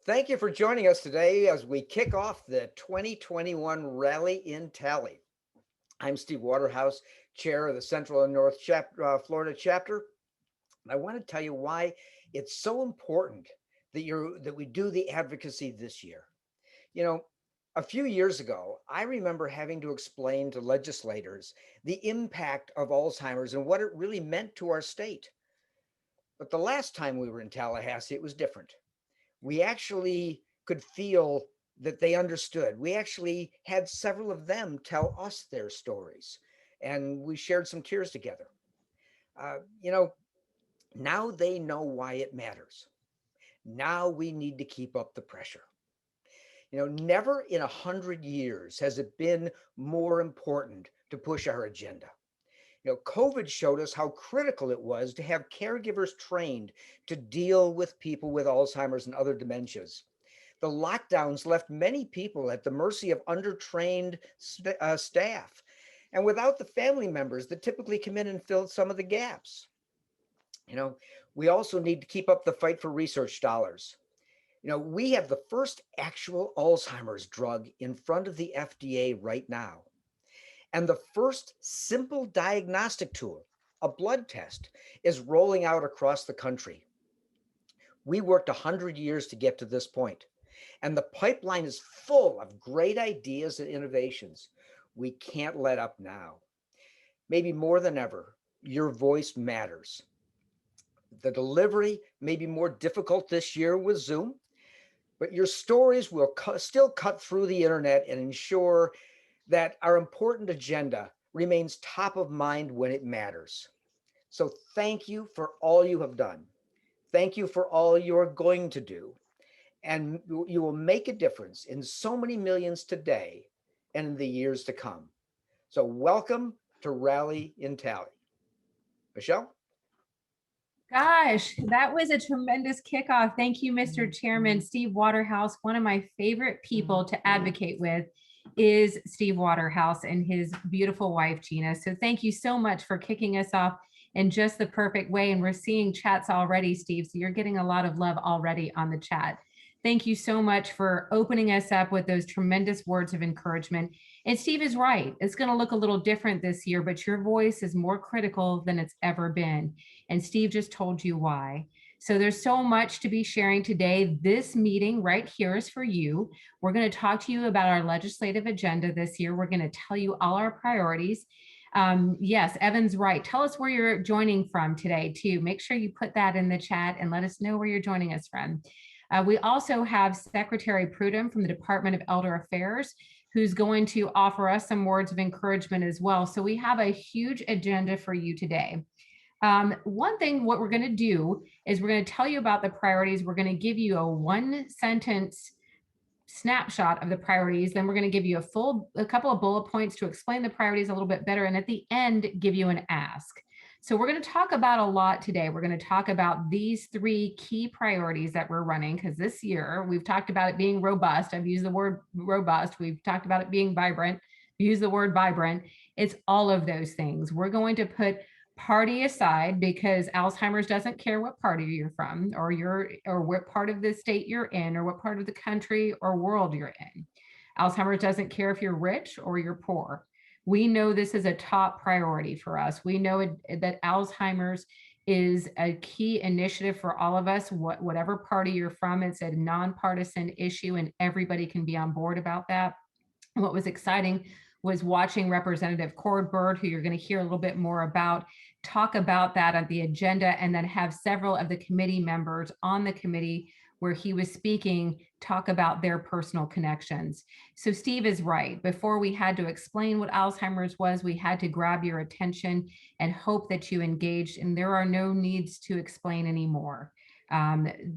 Thank you for joining us today as we kick off the 2021 Rally in Tally. I'm Steve Waterhouse, chair of the Central and Florida chapter. I want to tell you why it's so important that we do the advocacy this year. You know, a few years ago, I remember having to explain to legislators the impact of Alzheimer's and what it really meant to our state. But the last time we were in Tallahassee, it was different. We actually could feel that they understood. We actually had several of them tell us their stories, and we shared some tears together. Uh, you know, now they know why it matters. Now we need to keep up the pressure. Never in 100 years has it been more important to push our agenda. COVID showed us how critical it was to have caregivers trained to deal with people with Alzheimer's and other dementias. The lockdowns left many people at the mercy of undertrained staff and without the family members that typically come in and fill some of the gaps. You know, we also need to keep up the fight for research dollars. We have the first actual Alzheimer's drug in front of the FDA right now, and the first simple diagnostic tool, a blood test, is rolling out across the country. We worked 100 years to get to this point, and the pipeline is full of great ideas and innovations. We can't let up now. Maybe more than ever, your voice matters. The delivery may be more difficult this year with Zoom, but your stories will still cut through the internet and ensure that our important agenda remains top of mind when it matters. So thank you for all you have done. Thank you for all you're going to do. And you will make a difference in so many millions today and in the years to come. So welcome to Rally in Tally. Michelle? Gosh, that was a tremendous kickoff. Thank you, Mr. Chairman. Steve Waterhouse, one of my favorite people to advocate with is Steve Waterhouse and his beautiful wife, Gina. So thank you so much for kicking us off in just the perfect way. And we're seeing chats already, Steve. So you're getting a lot of love already on the chat. Thank you so much for opening us up with those tremendous words of encouragement. And Steve is right. It's going to look a little different this year, but your voice is more critical than it's ever been. And Steve just told you why. So there's so much to be sharing today. This meeting right here is for you. We're going to talk to you about our legislative agenda this year. We're going to tell you all our priorities. Yes, Evan's right. Tell us where you're joining from today too. Make sure you put that in the chat and let us know where you're joining us from. We also have Secretary Prudham from the Department of Elder Affairs, who's going to offer us some words of encouragement as well. So we have a huge agenda for you today. One thing, what we're going to do is we're going to tell you about the priorities. We're going to give you a one-sentence snapshot of the priorities. Then we're going to give you a couple of bullet points to explain the priorities a little bit better. And at the end, give you an ask. So we're going to talk about a lot today. We're going to talk about these three key priorities that we're running, because this year we've talked about it being robust. I've used the word robust. We've talked about it being vibrant. Use the word vibrant. It's all of those things. We're going to put party aside, because Alzheimer's doesn't care what party you're from, or what part of the state you're in, or what part of the country or world you're in. Alzheimer's doesn't care if you're rich or you're poor. We know this is a top priority for us. We know that Alzheimer's is a key initiative for all of us, whatever party you're from. It's a nonpartisan issue and everybody can be on board about that. What was exciting was watching Representative Cord Bird, who you're going to hear a little bit more about, talk about that on the agenda, and then have several of the committee members on the committee where he was speaking talk about their personal connections. So Steve is right. Before we had to explain what Alzheimer's was, we had to grab your attention and hope that you engaged, and there are no needs to explain anymore.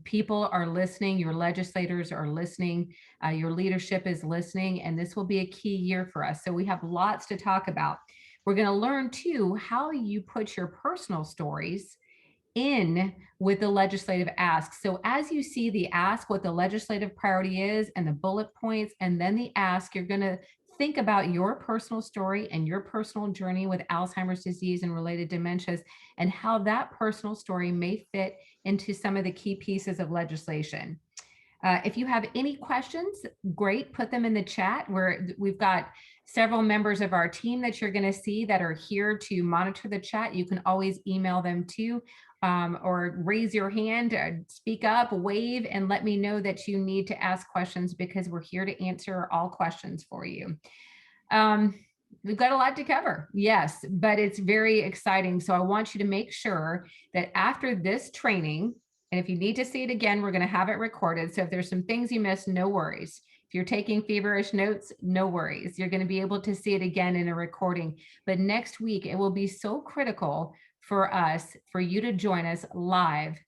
People are listening, your legislators are listening, your leadership is listening, and this will be a key year for us. So we have lots to talk about. We're going to learn too how you put your personal stories in with the legislative ask. So as you see the ask, what the legislative priority is, and the bullet points, and then the ask, you're going to think about your personal story and your personal journey with Alzheimer's disease and related dementias, and how that personal story may fit into some of the key pieces of legislation. If you have any questions, great, put them in the chat. We've got several members of our team that you're going to see that are here to monitor the chat. You can always email them too, or raise your hand, speak up, wave, and let me know that you need to ask questions, because we're here to answer all questions for you. We've got a lot to cover, yes, but it's very exciting. So I want you to make sure that after this training, and if you need to see it again, we're going to have it recorded. So if there's some things you missed, no worries. If you're taking feverish notes, no worries. You're going to be able to see it again in a recording. But next week, it will be so critical for us, for you to join us live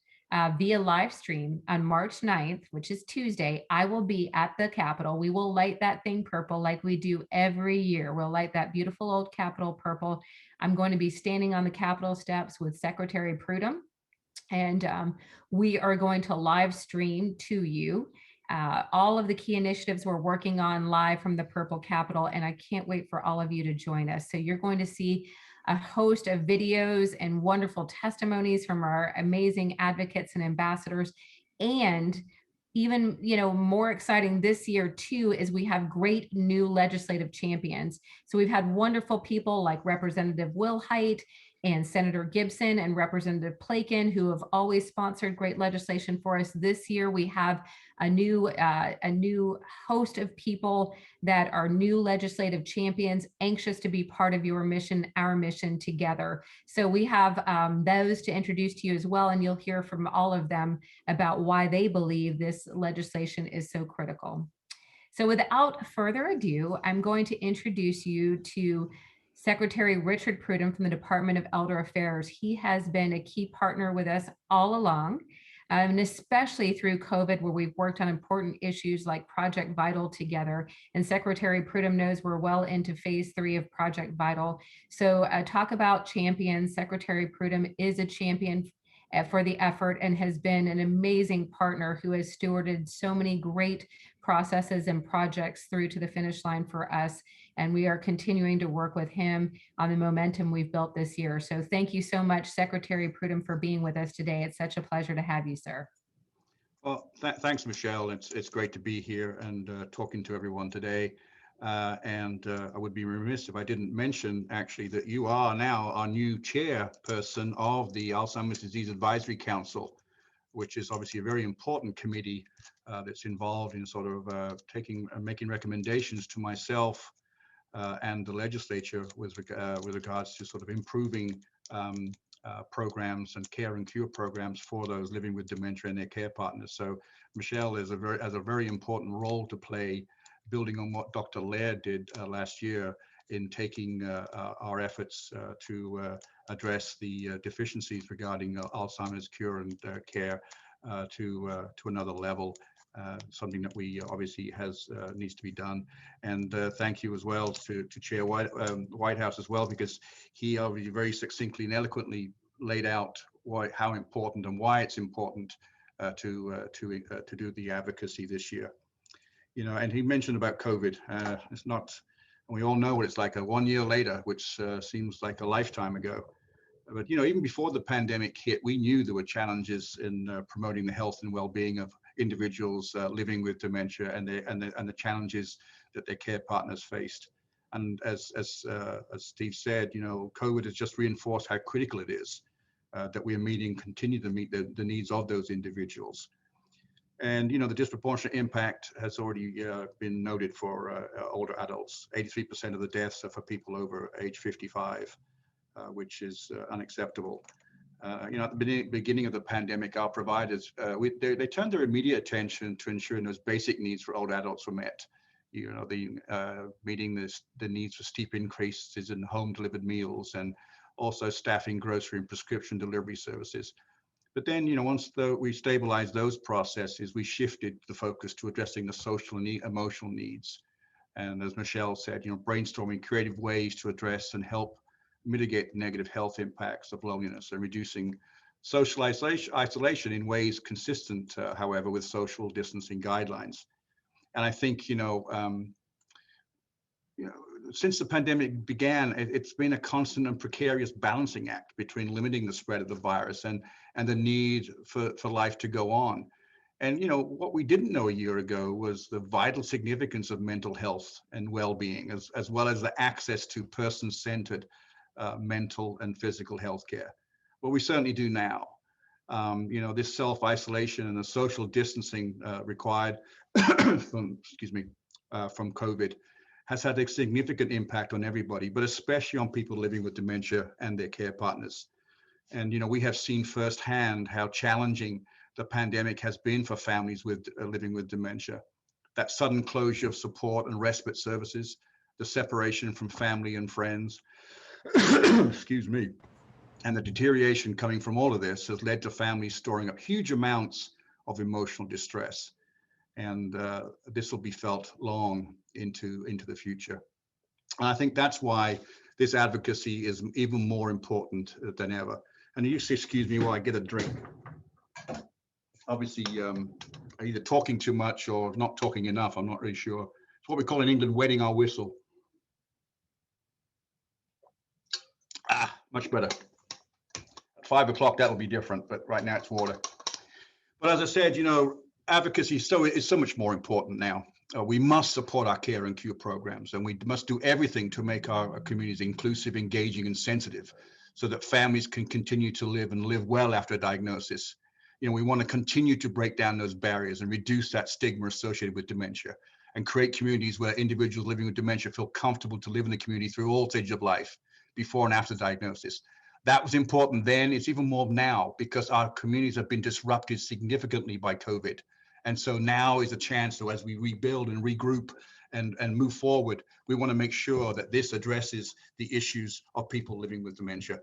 via live stream on March 9th, which is Tuesday. I will be at the Capitol. We will light that thing purple like we do every year. We'll light that beautiful old Capitol purple. I'm going to be standing on the Capitol steps with Secretary Prudhomme, and we are going to live stream to you all of the key initiatives we're working on live from the Purple Capitol, and I can't wait for all of you to join us. So you're going to see a host of videos and wonderful testimonies from our amazing advocates and ambassadors. And even, more exciting this year too, is we have great new legislative champions. So we've had wonderful people like Representative Will Hite and Senator Gibson and Representative Plakin, who have always sponsored great legislation for us. This year, we have a new host of people that are new legislative champions, anxious to be part of your mission, our mission together. So we have those to introduce to you as well, and you'll hear from all of them about why they believe this legislation is so critical. So without further ado, I'm going to introduce you to Secretary Richard Prudhomme from the Department of Elder Affairs. He has been a key partner with us all along, and especially through COVID, where we've worked on important issues like Project Vital together. And Secretary Prudhomme knows we're well into phase 3 of Project Vital. So talk about champions. Secretary Prudhomme is a champion for the effort and has been an amazing partner who has stewarded so many great processes and projects through to the finish line for us. And we are continuing to work with him on the momentum we've built this year. So thank you so much, Secretary Prudhomme, for being with us today. It's such a pleasure to have you, sir. Well, thanks, Michelle. It's great to be here and talking to everyone today. I would be remiss if I didn't mention actually that you are now our new chairperson of the Alzheimer's Disease Advisory Council, which is obviously a very important committee that's involved in sort of making recommendations to myself and the legislature with regards to sort of improving programs and care and cure programs for those living with dementia and their care partners. So Michelle has a very important role to play, building on what Dr. Laird did last year in taking our efforts to address the deficiencies regarding Alzheimer's cure and care to another level. Something that we obviously needs to be done. And thank you as well to Chair Whitehouse as well, because he obviously very succinctly and eloquently laid out how important and why it's important to do the advocacy this year. And he mentioned about COVID. It's not, and we all know what it's like 1 year later, which seems like a lifetime ago. But even before the pandemic hit, we knew there were challenges in promoting the health and well-being of individuals living with dementia and the challenges that their care partners faced. And as Steve said, COVID has just reinforced how critical it is that we continue to meet the needs of those individuals. And the disproportionate impact has already been noted for older adults. 83% of the deaths are for people over age 55. Which is unacceptable. At the beginning of the pandemic, our providers, they turned their immediate attention to ensuring those basic needs for older adults were met. Meeting the needs for steep increases in home delivered meals, and also staffing grocery and prescription delivery services. But then, once we stabilized those processes, we shifted the focus to addressing the social and emotional needs. And as Michelle said, brainstorming creative ways to address and help mitigate the negative health impacts of loneliness and reducing social isolation in ways consistent, however, with social distancing guidelines. And I think, since the pandemic began, it's been a constant and precarious balancing act between limiting the spread of the virus and the need for life to go on. And, what we didn't know a year ago was the vital significance of mental health and well-being, as well as the access to person-centered mental and physical health care. Well, we certainly do now. This self-isolation and the social distancing required from COVID has had a significant impact on everybody, but especially on people living with dementia and their care partners. And, we have seen firsthand how challenging the pandemic has been for families with living with dementia. That sudden closure of support and respite services, the separation from family and friends, excuse me, and the deterioration coming from all of this has led to families storing up huge amounts of emotional distress. And this will be felt long into the future. And I think that's why this advocacy is even more important than ever. And you excuse me while I get a drink. Obviously, either talking too much or not talking enough. I'm not really sure. It's what we call in England wetting our whistle. Much better. At 5 o'clock, that'll be different, but right now it's water. But as I said, advocacy is so much more important now. We must support our care and cure programs, and we must do everything to make our communities inclusive, engaging, and sensitive so that families can continue to live well after a diagnosis. We want to continue to break down those barriers and reduce that stigma associated with dementia and create communities where individuals living with dementia feel comfortable to live in the community through all stages of life, before and after diagnosis. That was important then. It's even more now because our communities have been disrupted significantly by COVID. And so now is a chance to, as we rebuild and regroup and move forward, we want to make sure that this addresses the issues of people living with dementia.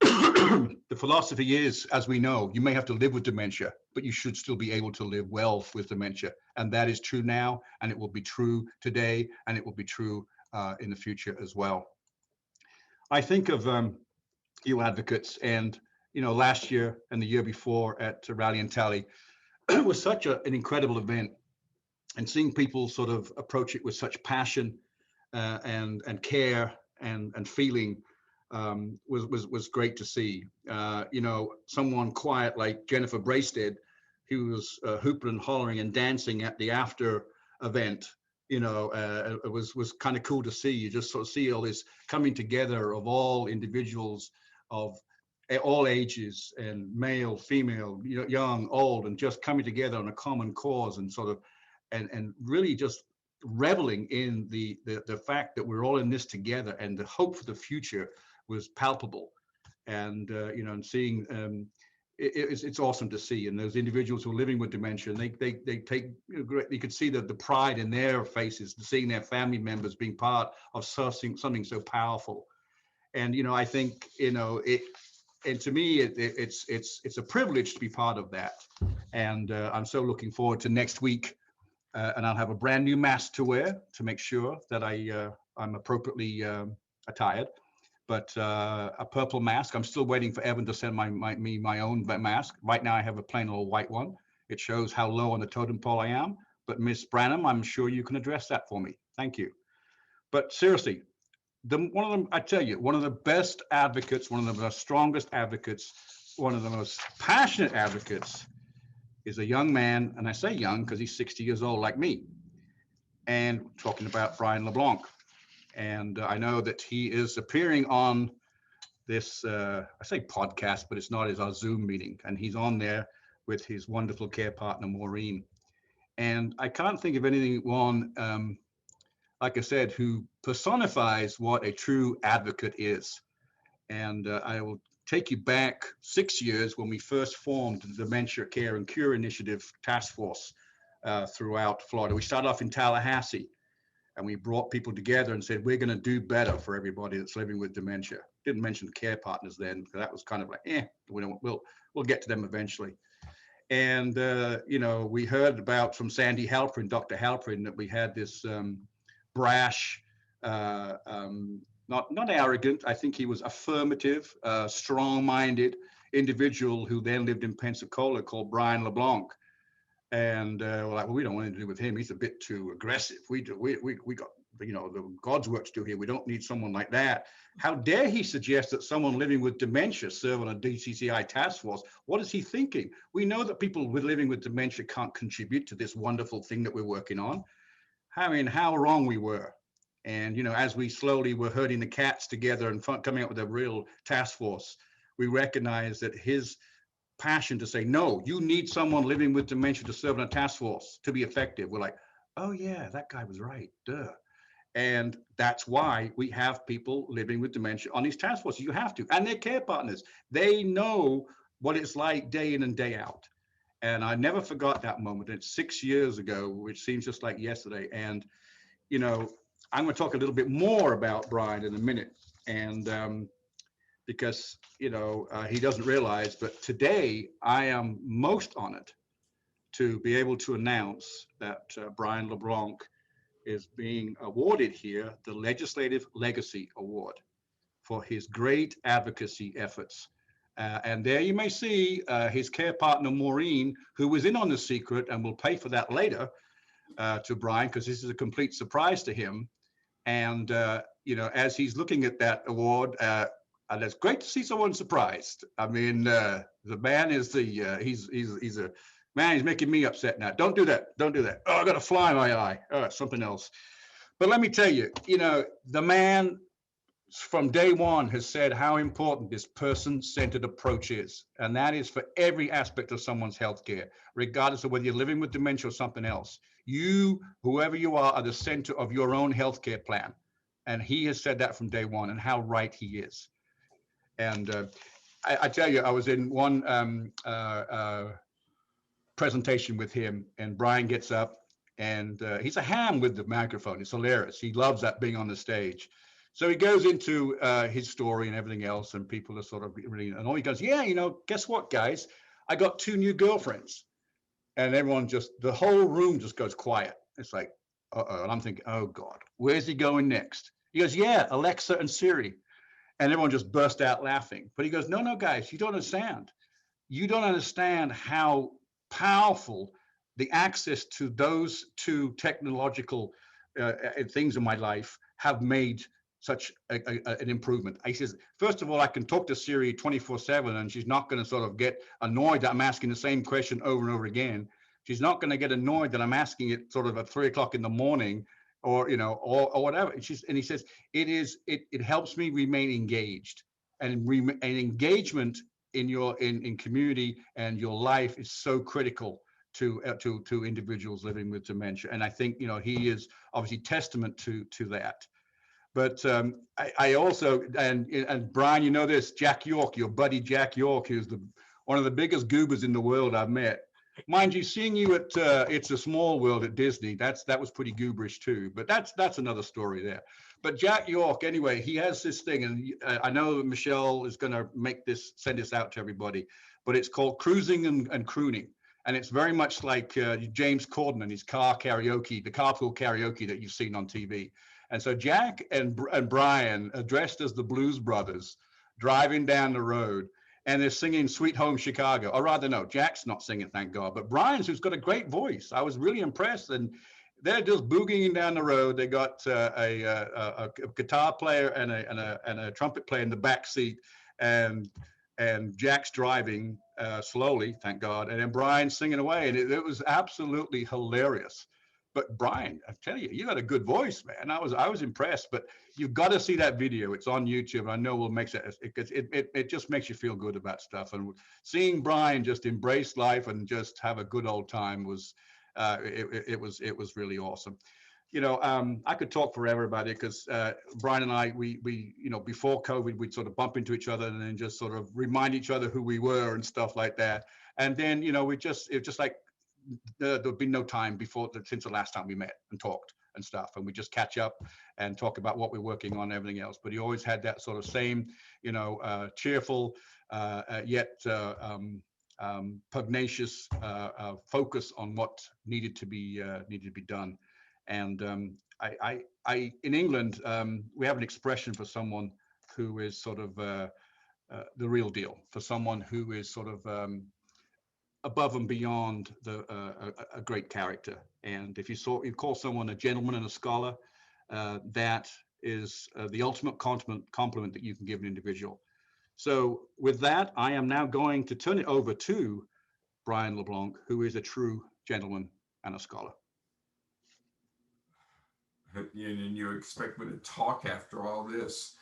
The philosophy is, as we know, you may have to live with dementia, but you should still be able to live well with dementia. And that is true now, and it will be true today, and it will be true in the future as well. I think of you advocates, and last year and the year before at Rally and Tally, it was such an incredible event, and seeing people sort of approach it with such passion and care and feeling was great to see. Someone quiet like Jennifer Braisted, who was hooping and hollering and dancing at the after event. It was kind of cool to see. You just sort of see all this coming together of all individuals of all ages, and male, female, young, old, and just coming together on a common cause and sort of and really just reveling in the fact that we're all in this together, and the hope for the future was palpable. And and seeing it's awesome to see. And those individuals who are living with dementia, they take great, you could see the pride in their faces, seeing their family members being part of something so powerful. And I think and to me it's a privilege to be part of that. And I'm so looking forward to next week, and I'll have a brand new mask to wear to make sure that I'm appropriately attired. But a purple mask. I'm still waiting for Evan to send me my own mask. Right now I have a plain old white one. It shows how low on the totem pole I am. But Miss Branham, I'm sure you can address that for me. Thank you. But seriously, I tell you, one of the best advocates, one of the strongest advocates, one of the most passionate advocates is a young man, and I say young because he's 60 years old like me, and talking about Brian LeBlanc. And I know that he is appearing on this, I say podcast, but it's not, it's our Zoom meeting. And he's on there with his wonderful care partner, Maureen. And I can't think of anyone, like I said, who personifies what a true advocate is. And I will take you back 6 years when we first formed the Dementia Care and Cure Initiative Task Force throughout Florida. We started off in Tallahassee. And we brought people together and said, we're going to do better for everybody that's living with dementia. Didn't mention the care partners then, because that was kind of like, we'll get to them eventually. And, we heard about from Sandy Halprin, Dr. Halprin, that we had this brash, not arrogant, I think he was affirmative, strong-minded individual who then lived in Pensacola called Brian LeBlanc. And we're like, well, we don't want anything to do with him. He's a bit too aggressive. We got God's work to do here. We don't need someone like that. How dare he suggest that someone living with dementia serve on a DCCI task force? What is he thinking? We know that people living with dementia can't contribute to this wonderful thing that we're working on. I mean, how wrong we were. And, as we slowly were herding the cats together and coming up with a real task force, we recognized that his passion to say, no, you need someone living with dementia to serve on a task force to be effective. We're like, oh yeah, that guy was right, duh. And that's why we have people living with dementia on these task forces. You have to, and their care partners. They know what it's like day in and day out. And I never forgot that moment. It's 6 years ago, which seems just like yesterday. And, I'm going to talk a little bit more about Brian in a minute. And because, he doesn't realize, but today I am most honored to be able to announce that Brian LeBlanc is being awarded here the Legislative Legacy Award for his great advocacy efforts. And there you may see his care partner, Maureen, who was in on the secret and will pay for that later to Brian, because this is a complete surprise to him. And, as he's looking at that award, and it's great to see someone surprised. I mean, the man is he's a man, he's making me upset now. Don't do that. Don't do that. Oh, I got a fly in my eye. Oh, it's something else. But let me tell you, the man from day one has said how important this person-centered approach is. And that is for every aspect of someone's healthcare, regardless of whether you're living with dementia or something else. You, whoever you are the center of your own healthcare plan. And he has said that from day one, and how right he is. And I tell you, I was in one presentation with him, and Brian gets up, and he's a ham with the microphone. It's hilarious. He loves that being on the stage. So he goes into his story and everything else, and people are sort of really, and all he goes, yeah, guess what, guys? I got 2 new girlfriends. And everyone the whole room just goes quiet. It's like, uh-oh. And I'm thinking, oh God, where's he going next? He goes, yeah, Alexa and Siri. And everyone just burst out laughing. But he goes, no, guys, you don't understand. You don't understand how powerful the access to those 2 technological things in my life have made such an improvement. He says, first of all, I can talk to Siri 24/7, and she's not going to sort of get annoyed that I'm asking the same question over and over again. She's not going to get annoyed that I'm asking it sort of at 3 o'clock in the morning, or or whatever. And he says it helps me remain engaged, and engagement in community and your life is so critical to individuals living with dementia. And I think he is obviously testament to that. But I also, and Brian, this, Jack York, your buddy Jack York, who's one of the biggest goobers in the world I've met. Mind you, seeing you at It's a Small World at Disney, that was pretty gooberish too. But that's another story there. But Jack York, anyway, he has this thing, and I know Michelle is going to send this out to everybody, but it's called Cruising and Crooning. And it's very much like James Corden and his car karaoke, the carpool karaoke that you've seen on TV. And so Jack and Brian are dressed as the Blues Brothers, driving down the road, and they're singing Sweet Home Chicago. Or rather, no, Jack's not singing, thank God. But Brian's, who's got a great voice. I was really impressed. And they're just boogieing down the road. They got a guitar player and a trumpet player in the back seat. And Jack's driving slowly, thank God. And then Brian's singing away. And it was absolutely hilarious. But Brian, I tell you, you got a good voice, man. I was impressed. But you've got to see that video. It's on YouTube. I know we'll make it just makes you feel good about stuff. And seeing Brian just embrace life and just have a good old time was it was really awesome. I could talk forever about it, because Brian and I, we before COVID, we'd sort of bump into each other and then just sort of remind each other who we were and stuff like that. And then it was just like there'd been no time since the last time we met and talked and stuff, and we just catch up and talk about what we're working on and everything else. But he always had that sort of same cheerful yet pugnacious focus on what needed to be done. And I in England, we have an expression for someone who is sort of the real deal, for someone who is sort of above and beyond a great character. And if you call someone a gentleman and a scholar, that is the ultimate compliment that you can give an individual. So with that, I am now going to turn it over to Brian LeBlanc, who is a true gentleman and a scholar. And you expect me to talk after all this.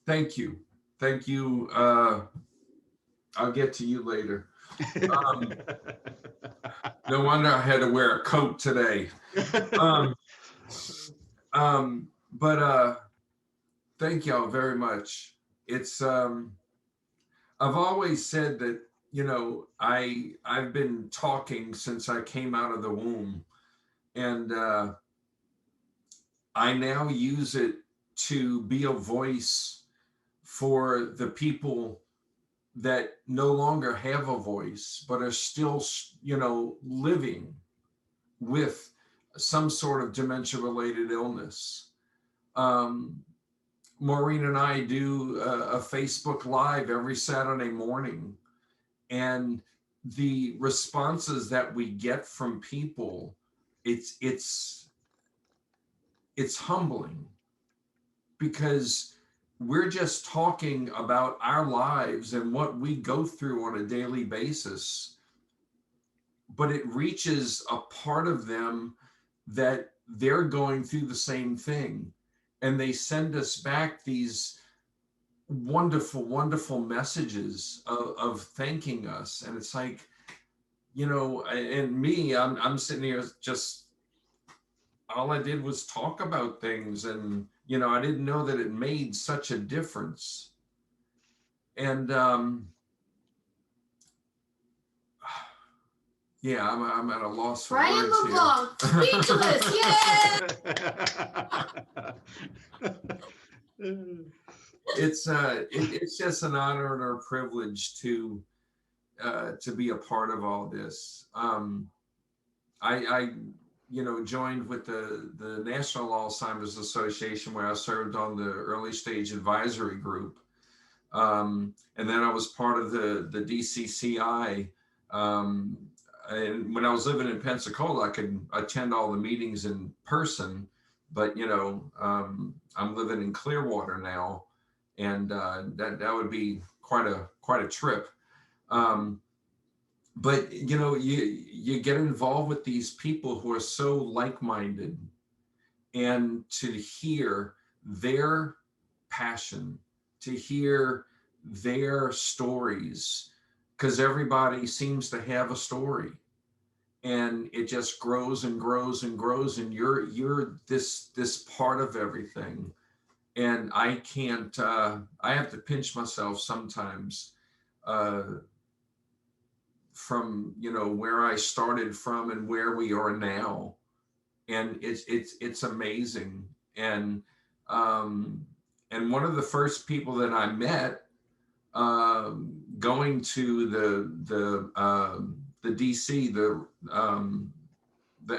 Thank you. Thank you. I'll get to you later. No wonder I had to wear a coat today. But thank y'all very much. It's I've always said that, I've been talking since I came out of the womb, and I now use it to be a voice for the people that no longer have a voice, but are still, living with some sort of dementia-related illness. Maureen and I do a Facebook Live every Saturday morning, and the responses that we get from people, it's humbling, because we're just talking about our lives and what we go through on a daily basis, but it reaches a part of them that they're going through the same thing. And they send us back these wonderful, wonderful messages of thanking us. And it's like, and me, I'm sitting here, just all I did was talk about things, and I didn't know that it made such a difference. And yeah, I'm at a loss for Brian words LeBlanc, speechless. Yay! It's just an honor and a privilege to be a part of all this. I joined with the National Alzheimer's Association, where I served on the early stage advisory group. And then I was part of the DCCI. And when I was living in Pensacola, I could attend all the meetings in person, but I'm living in Clearwater now, and that would be quite a trip. But you get involved with these people who are so like-minded, and to hear their passion, to hear their stories, because everybody seems to have a story, and it just grows and grows and grows, and you're this part of everything. And I can't, I have to pinch myself sometimes from where I started from and where we are now, and it's amazing. And one of the first people that I met going to the DC, the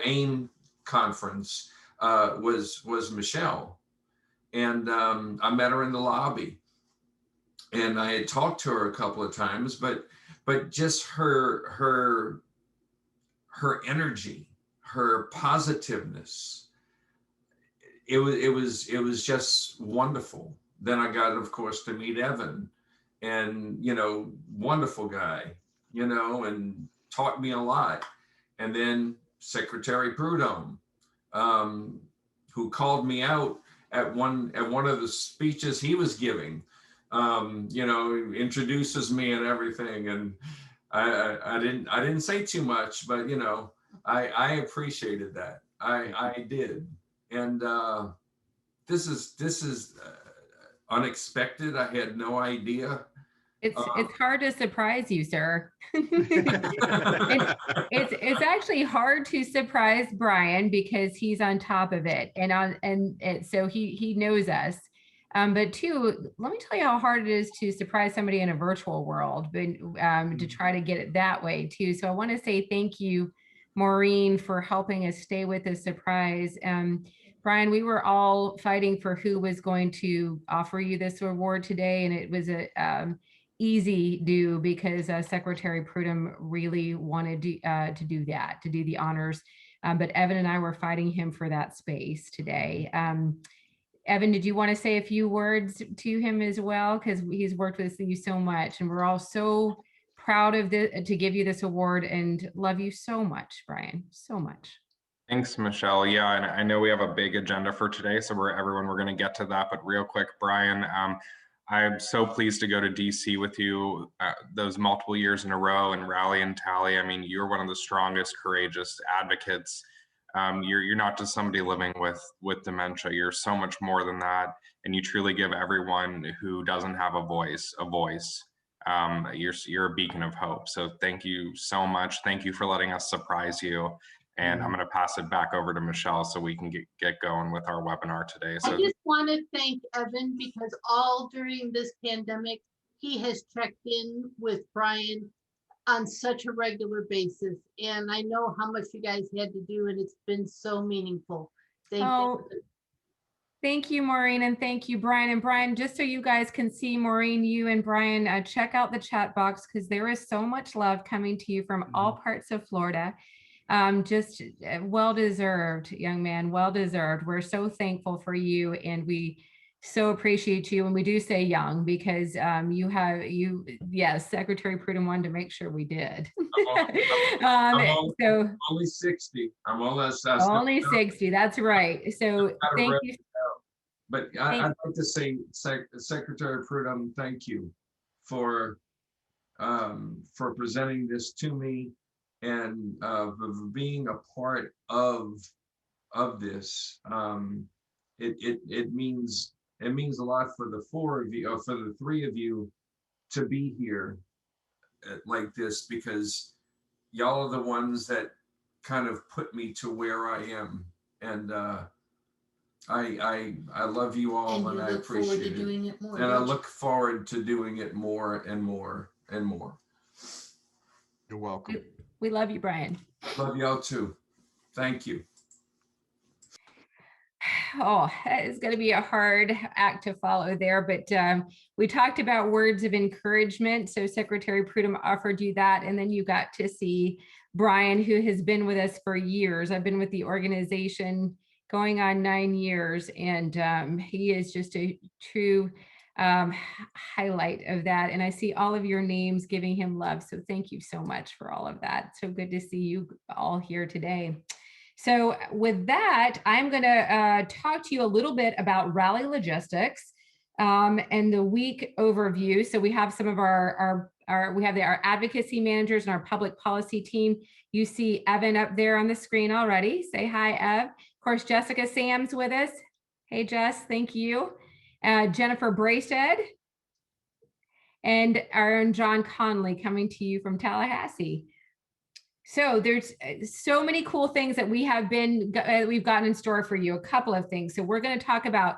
AIM conference was Michelle, and I met her in the lobby, and I had talked to her a couple of times, but just her energy, her positiveness, it was just wonderful. Then I got, of course, to meet Evan, and wonderful guy, and taught me a lot. And then Secretary Prudhomme, who called me out at one of the speeches he was giving, introduces me and everything. And I didn't say too much, but I appreciated that. I did. And this is unexpected. I had no idea. It's hard to surprise you, sir. It's actually hard to surprise Brian, because he's on top of it, and so he knows us. But two, let me tell you how hard it is to surprise somebody in a virtual world, but to try to get it that way too. So I want to say thank you, Maureen, for helping us stay with the surprise. Brian, we were all fighting for who was going to offer you this award today, and it was easy do because Secretary Prudhomme really wanted to do that, to do the honors. But Evan and I were fighting him for that space today. Evan, did you want to say a few words to him as well? Because he's worked with you so much, and we're all so proud of to give you this award and love you so much, Brian, so much. Thanks, Michelle. Yeah, and I know we have a big agenda for today, so we're going to get to that. But real quick, Brian, I'm so pleased to go to DC with you those multiple years in a row and rally and tally. I mean, you're one of the strongest, courageous advocates. You're not just somebody living with dementia. You're so much more than that, and you truly give everyone who doesn't have a voice a voice. You're a beacon of hope. So thank you so much. Thank you for letting us surprise you. And I'm going to pass it back over to Michelle so we can get going with our webinar today. So I just want to thank Evan because all during this pandemic, he has checked in with Brian on such a regular basis. And I know how much you guys had to do, and it's been so meaningful. Thank you. Thank you, Maureen, and thank you, Brian. And Brian, just so you guys can see, Maureen, you and Brian, check out the chat box because there is so much love coming to you from all parts of Florida. Just well-deserved, young man, well-deserved. We're so thankful for you, and we so appreciate you. And we do say young because yes, Secretary Prudhomme wanted to make sure we did. I'm only 60. I'm only 60. That's right. So thank you. But I'd like to say, Secretary Prudhomme, thank you for presenting this to me and being a part of this. It means a lot for the four of you, or for the three of you, to be here like this, because y'all are the ones that kind of put me to where I am, and I love you all, and I appreciate it. Doing it more, and I look forward to doing it more and more and more. You're welcome. We love you, Brian. Love y'all too. Thank you. Oh, that is going to be a hard act to follow there, but we talked about words of encouragement. So Secretary Prudhomme offered you that, and then you got to see Brian, who has been with us for years. I've been with the organization going on 9 years, and he is just a true highlight of that. And I see all of your names giving him love. So thank you so much for all of that. So good to see you all here today. So with that, I'm going to talk to you a little bit about rally logistics and the week overview. So we have some of our advocacy managers and our public policy team. You see Evan up there on the screen already. Say hi, Ev. Of course, Jessica Sam's with us. Hey, Jess, thank you. Jennifer Braced and our own John Conley coming to you from Tallahassee. So there's so many cool things that we've gotten in store for you. A couple of things. So we're going to talk about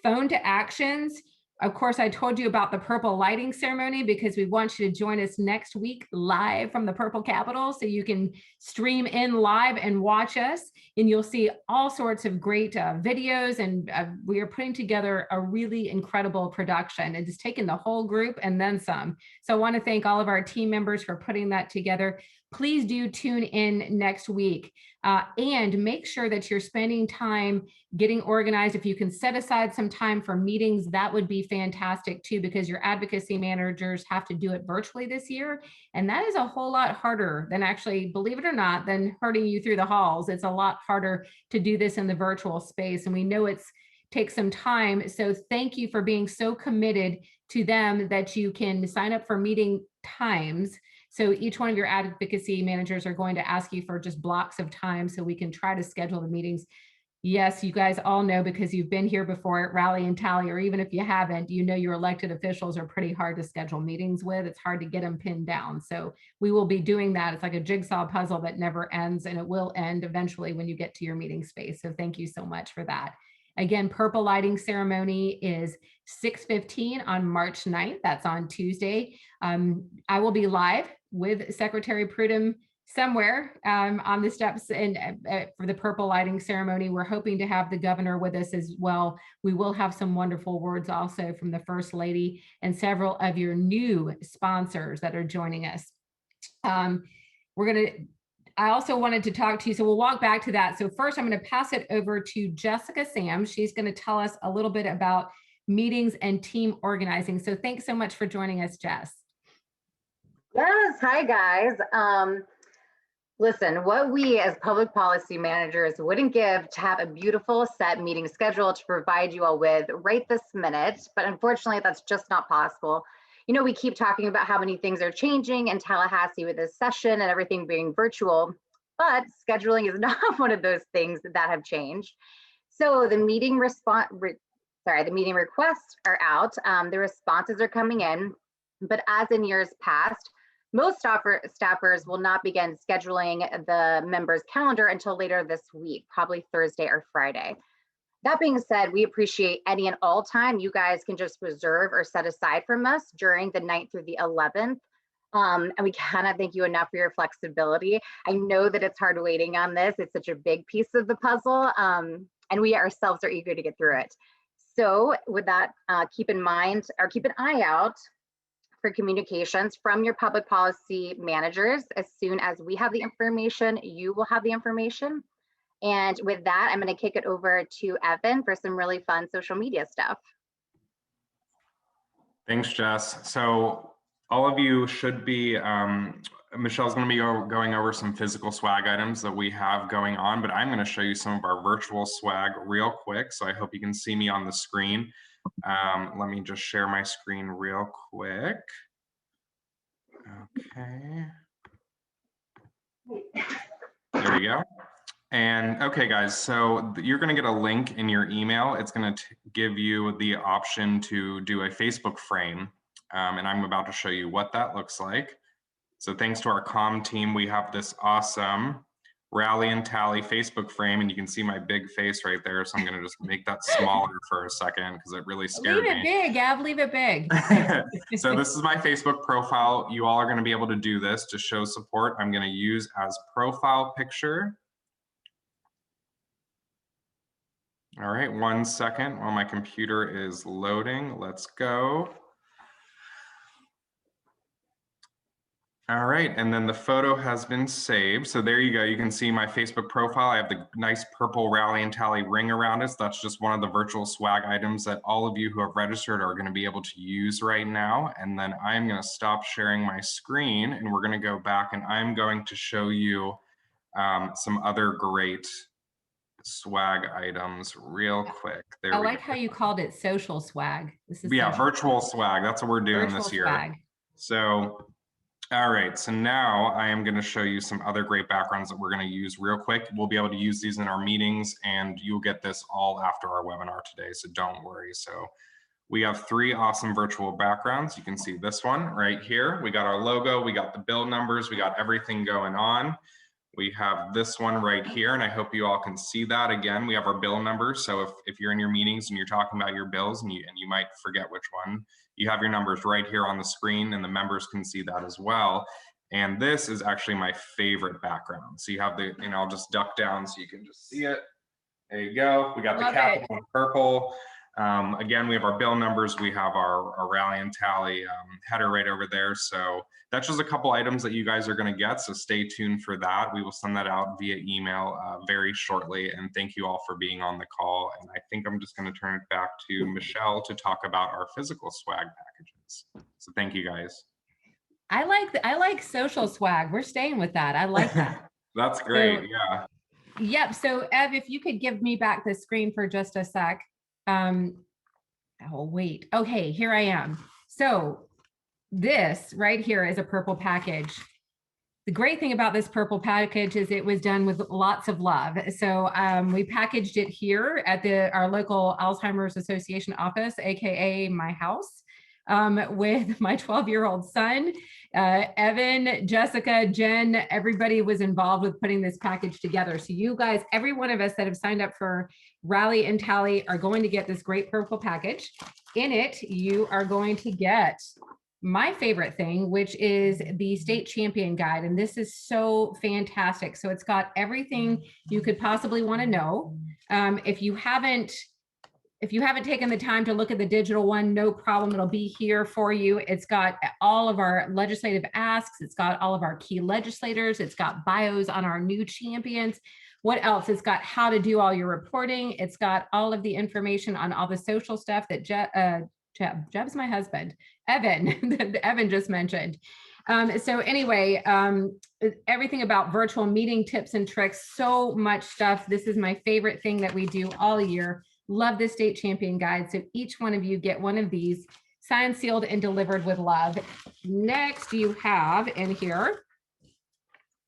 phone to actions. Of course, I told you about the purple lighting ceremony because we want you to join us next week live from the Purple Capitol. So you can stream in live and watch us, and you'll see all sorts of great videos. And we are putting together a really incredible production and just taking the whole group and then some. So I want to thank all of our team members for putting that together. Please do tune in next week and make sure that you're spending time getting organized. If you can set aside some time for meetings, that would be fantastic too, because your advocacy managers have to do it virtually this year. And that is a whole lot harder than actually, believe it or not, than herding you through the halls. It's a lot harder to do this in the virtual space. And we know takes some time. So thank you for being so committed to them that you can sign up for meeting times. So each one of your advocacy managers are going to ask you for just blocks of time so we can try to schedule the meetings. Yes, you guys all know, because you've been here before at Rally and Tally, or even if you haven't, you know your elected officials are pretty hard to schedule meetings with. It's hard to get them pinned down. So we will be doing that. It's like a jigsaw puzzle that never ends, and it will end eventually when you get to your meeting space. So thank you so much for that. Again, purple lighting ceremony is 6:15 on March 9th. That's on Tuesday. I will be live with Secretary Prudhomme somewhere on the steps and for the purple lighting ceremony. We're hoping to have the governor with us as well. We will have some wonderful words also from the First Lady and several of your new sponsors that are joining us. I also wanted to talk to you, so we'll walk back to that. So first, I'm going to pass it over to Jessica Sam. She's going to tell us a little bit about meetings and team organizing. So thanks so much for joining us, Jess. Yes, hi guys. Listen, what we as public policy managers wouldn't give to have a beautiful set meeting schedule to provide you all with right this minute, but unfortunately that's just not possible. You know, we keep talking about how many things are changing in Tallahassee with this session and everything being virtual, but scheduling is not one of those things that have changed. So the meeting the meeting requests are out. The responses are coming in, but as in years past, most staffers will not begin scheduling the members' calendar until later this week, probably Thursday or Friday. That being said, we appreciate any and all time you guys can just reserve or set aside from us during the 9th through the 11th. And we cannot thank you enough for your flexibility. I know that it's hard waiting on this. It's such a big piece of the puzzle, and we ourselves are eager to get through it. So with that, keep in mind, or keep an eye out for communications from your public policy managers. As soon as we have the information, you will have the information. And with that, I'm going to kick it over to Evan for some really fun social media stuff. Thanks, Jess. So all of you should be, Michelle's going to be going over some physical swag items that we have going on, but I'm going to show you some of our virtual swag real quick. So I hope you can see me on the screen. Let me just share my screen real quick. Okay. There we go. And okay, guys, so you're going to get a link in your email. It's going to give you the option to do a Facebook frame. And I'm about to show you what that looks like. So thanks to our comm team, we have this awesome Rally and Tally Facebook frame, and you can see my big face right there. So I'm going to just make that smaller for a second because it really scared me. Leave it big, Gav, leave it big. So this is my Facebook profile. You all are going to be able to do this to show support. I'm going to use as profile picture. All right, 1 second while my computer is loading. Let's go. All right, and then the photo has been saved. So there you go. You can see my Facebook profile. I have the nice purple Rally and Tally ring around us. That's just one of the virtual swag items that all of you who have registered are going to be able to use right now. And then I'm going to stop sharing my screen and we're going to go back and I'm going to show you some other great swag items real quick. There I like how you called it social swag. This is virtual swag. That's what we're doing virtual this year. Swag. So all right, so now I am going to show you some other great backgrounds that we're going to use real quick. We'll be able to use these in our meetings and you'll get this all after our webinar today, so don't worry. So we have 3 awesome virtual backgrounds. You can see this one right here. We got our logo, we got the bill numbers, we got everything going on. We have this one right here, and I hope you all can see that. Again, we have our bill numbers. So if you're in your meetings and you're talking about your bills and you might forget which one, you have your numbers right here on the screen and the members can see that as well. And this is actually my favorite background. So you have the, and I'll just duck down so you can just see it. There you go. We got the capital in purple. Again, we have our bill numbers. We have our Rally and Tally header right over there. So that's just a couple items that you guys are going to get. So stay tuned for that. We will send that out via email very shortly. And thank you all for being on the call. And I think I'm just going to turn it back to Michelle to talk about our physical swag packages. So thank you guys. I like social swag. We're staying with that. I like that. That's great. Yeah. Yep. So Ev, if you could give me back the screen for just a sec. Oh, wait. Okay, here I am. So this right here is a purple package. The great thing about this purple package is it was done with lots of love. So we packaged it here at our local Alzheimer's Association office, AKA my house, with my 12-year-old son. Evan, Jessica, Jen, everybody was involved with putting this package together. So you guys, every one of us that have signed up for Rally and Tally are going to get this great purple package. In it, you are going to get my favorite thing, which is the state champion guide. And this is so fantastic. So it's got everything you could possibly want to know. If you haven't taken the time to look at the digital one, no problem. It'll be here for you. It's got all of our legislative asks. It's got all of our key legislators. It's got bios on our new champions. What else? It's got how to do all your reporting. It's got all of the information on all the social stuff that Jeb's my husband, Evan, that Evan just mentioned. So anyway, everything about virtual meeting tips and tricks, so much stuff. This is my favorite thing that we do all year. Love the state champion guide. So each one of you get one of these, signed, sealed, and delivered with love. Next, you have in here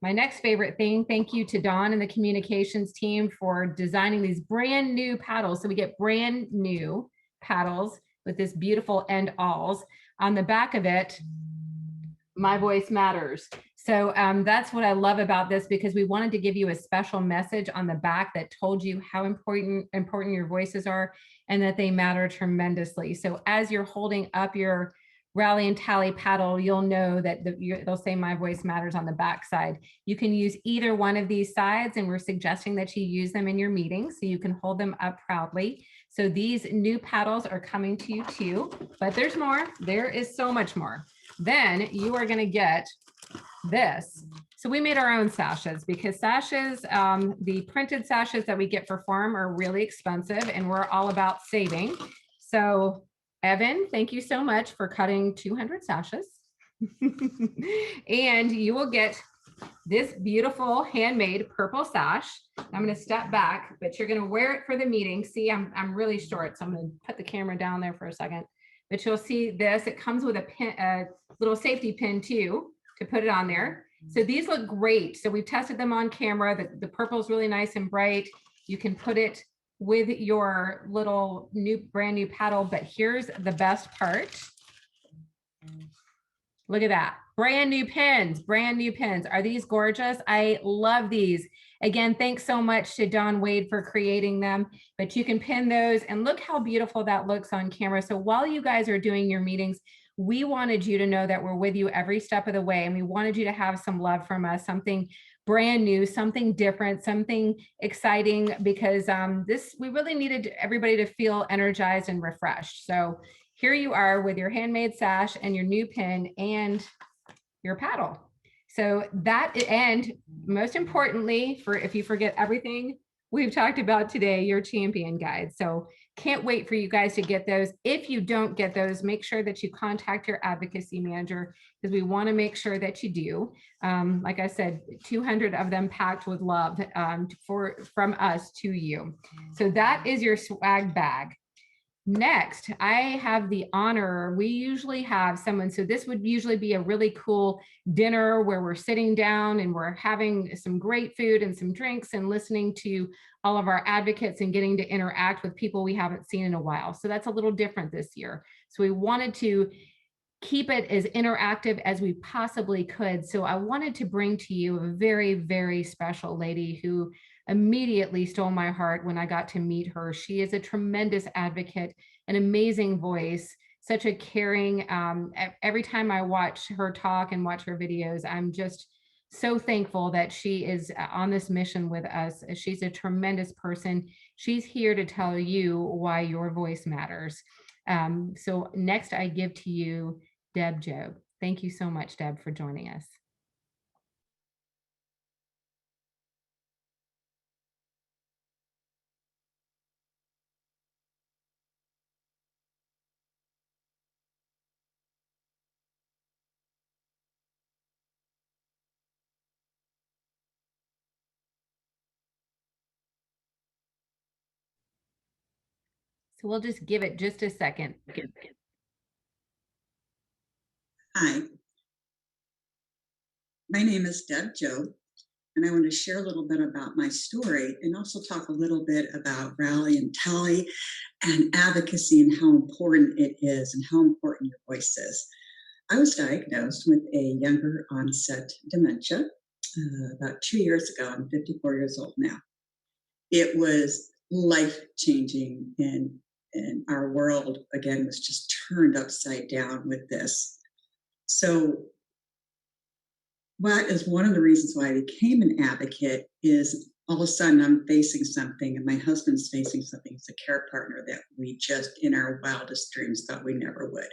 my next favorite thing. Thank you to Dawn and the communications team for designing these brand new paddles. So we get brand new paddles with this beautiful end alls. On the back of it, my voice matters. So that's what I love about this, because we wanted to give you a special message on the back that told you how important your voices are and that they matter tremendously. So as you're holding up your rally and tally paddle, you'll know that they'll say my voice matters on the back side. You can use either one of these sides, and we're suggesting that you use them in your meetings so you can hold them up proudly. So these new paddles are coming to you too, but there's more. There is so much more. Then you are going to get this. So we made our own sashes, because sashes, the printed sashes that we get for farm are really expensive, and we're all about saving. So Evan, thank you so much for cutting 200 sashes. And you will get this beautiful handmade purple sash. I'm going to step back, but you're going to wear it for the meeting. See, I'm really short, so I'm going to put the camera down there for a second. But you'll see this. It comes with a pin, a little safety pin too, to put it on there. So these look great. So we've tested them on camera. The purple is really nice and bright. You can put it with your little brand new paddle. But here's the best part. Look at that. Brand new pins, brand new pins. Are these gorgeous? I love these. Again, thanks so much to Don Wade for creating them, but you can pin those, and look how beautiful that looks on camera. So while you guys are doing your meetings, we wanted you to know that we're with you every step of the way, and we wanted you to have some love from us, something brand new, something different, something exciting, because we really needed everybody to feel energized and refreshed. So here you are with your handmade sash and your new pin and your paddle. So that, and most importantly, for if you forget everything we've talked about today, your champion guide. So can't wait for you guys to get those. If you don't get those, make sure that you contact your advocacy manager, because we want to make sure that you do. Like I said, 200 of them packed with love from us to you. So that is your swag bag. Next, I have the honor, we usually have someone, so this would usually be a really cool dinner where we're sitting down and we're having some great food and some drinks and listening to all of our advocates and getting to interact with people we haven't seen in a while. So that's a little different this year. So we wanted to keep it as interactive as we possibly could. So I wanted to bring to you a very, very special lady who immediately stole my heart when I got to meet her. She is a tremendous advocate, an amazing voice, such a caring. Every time I watch her talk and watch her videos, I'm just so thankful that she is on this mission with us. She's a tremendous person. She's here to tell you why your voice matters. So next I give to you Deb Job. Thank you so much, Deb, for joining us. So we'll just give it just a second. Hi, my name is Deb Job, and I want to share a little bit about my story and also talk a little bit about Rally and Tally and advocacy and how important it is and how important your voice is. I was diagnosed with a younger onset dementia about 2 years ago. I'm 54 years old now. It was life-changing, and our world, again, was just turned upside down with this. So what is one of the reasons why I became an advocate is all of a sudden I'm facing something and my husband's facing something as a care partner that we just in our wildest dreams thought we never would.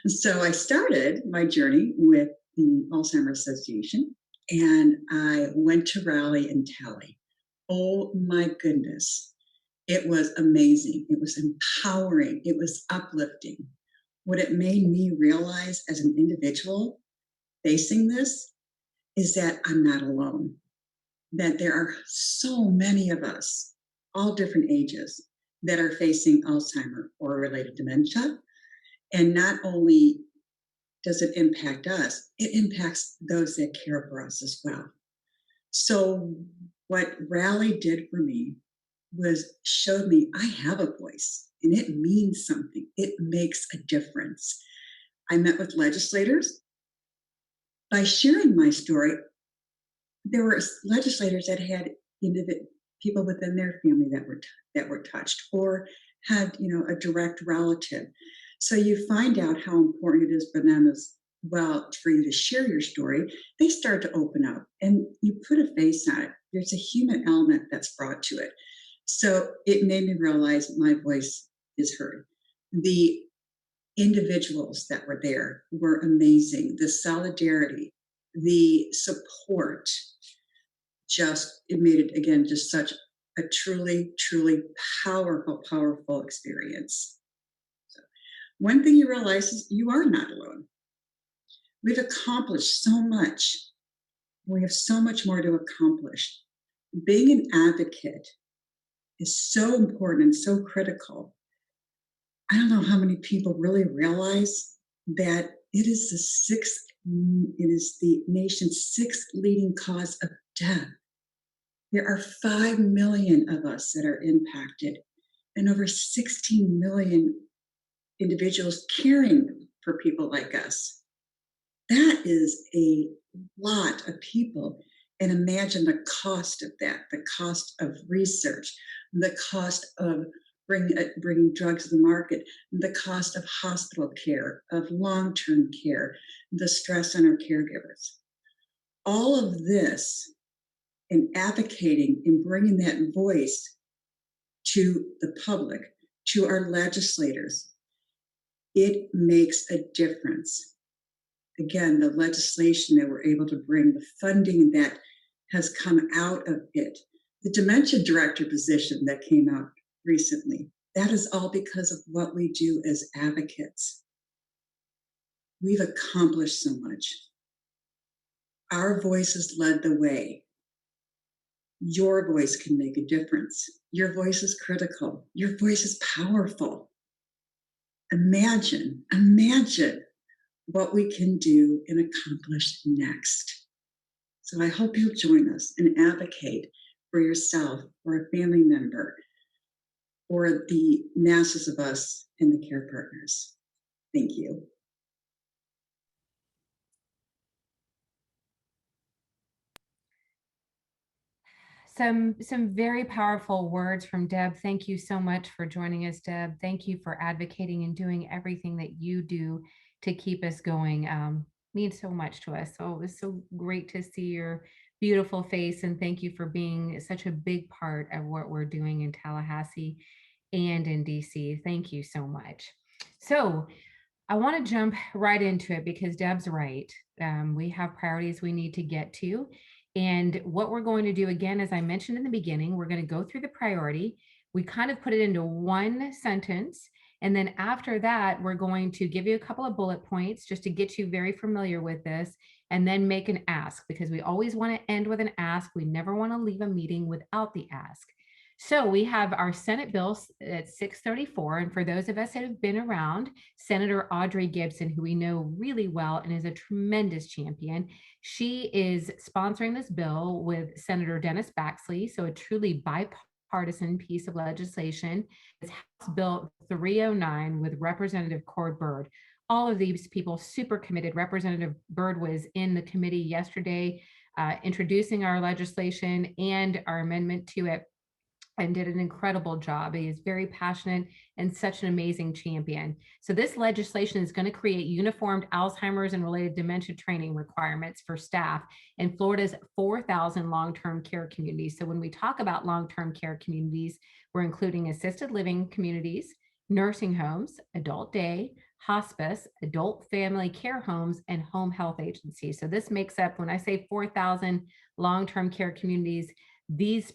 So I started my journey with the Alzheimer Association and I went to Raleigh and Tally. Oh my goodness. It was amazing. It was empowering. It was uplifting. What it made me realize as an individual facing this is that I'm not alone, that there are so many of us, all different ages, that are facing Alzheimer or related dementia. And not only does it impact us, it impacts those that care for us as well. So what Rally did for me was showed me I have a voice and it means something. It makes a difference. I met with legislators. By sharing my story, there were legislators that had people within their family that were touched or had a direct relative. So you find out how important it is for them as well for you to share your story. They start to open up and you put a face on it. There's a human element that's brought to it. So it made me realize my voice is heard. The individuals that were there were amazing. The solidarity, the support, it made it again just such a truly, truly powerful experience. So one thing you realize is you are not alone. We've accomplished so much. We have so much more to accomplish. Being an advocate is so important and so critical. I don't know how many people really realize that it is the nation's sixth leading cause of death. There are 5 million of us that are impacted and over 16 million individuals caring for people like us. That is a lot of people. And imagine the cost of that, the cost of research, the cost of bringing drugs to the market, the cost of hospital care, of long-term care, the stress on our caregivers. All of this in advocating and bringing that voice to the public, to our legislators, it makes a difference. Again, the legislation that we're able to bring, the funding that has come out of it, the dementia director position that came out recently, that is all because of what we do as advocates. We've accomplished so much. Our voices led the way. Your voice can make a difference. Your voice is critical. Your voice is powerful. Imagine what we can do and accomplish next. So I hope you'll join us and advocate for yourself or a family member or the masses of us and the care partners. Thank you. Some very powerful words from Deb. Thank you so much for joining us, Deb. Thank you for advocating and doing everything that you do to keep us going. Means so much to us. So it was so great to see your beautiful face, and thank you for being such a big part of what we're doing in Tallahassee and in DC. Thank you so much. So I want to jump right into it because Deb's right. We have priorities we need to get to. And what we're going to do, again, as I mentioned in the beginning, we're going to go through the priority. We kind of put it into one sentence. And then after that, we're going to give you a couple of bullet points just to get you very familiar with this, and then make an ask, because we always want to end with an ask. We never want to leave a meeting without the ask. So we have our Senate bill at 634. And for those of us that have been around, Senator Audrey Gibson, who we know really well and is a tremendous champion, she is sponsoring this bill with Senator Dennis Baxley. So a truly bipartisan piece of legislation. It's House Bill 309 with Representative Cord Bird. All of these people super committed. Representative Bird was in the committee yesterday introducing our legislation and our amendment to it. and did an incredible job. He is very passionate and such an amazing champion. So this legislation is going to create uniformed Alzheimer's and related dementia training requirements for staff in Florida's 4,000 long-term care communities. So when we talk about long-term care communities, we're including assisted living communities, nursing homes, adult day, hospice, adult family care homes, and home health agencies. So this makes up, when I say 4,000 long-term care communities, these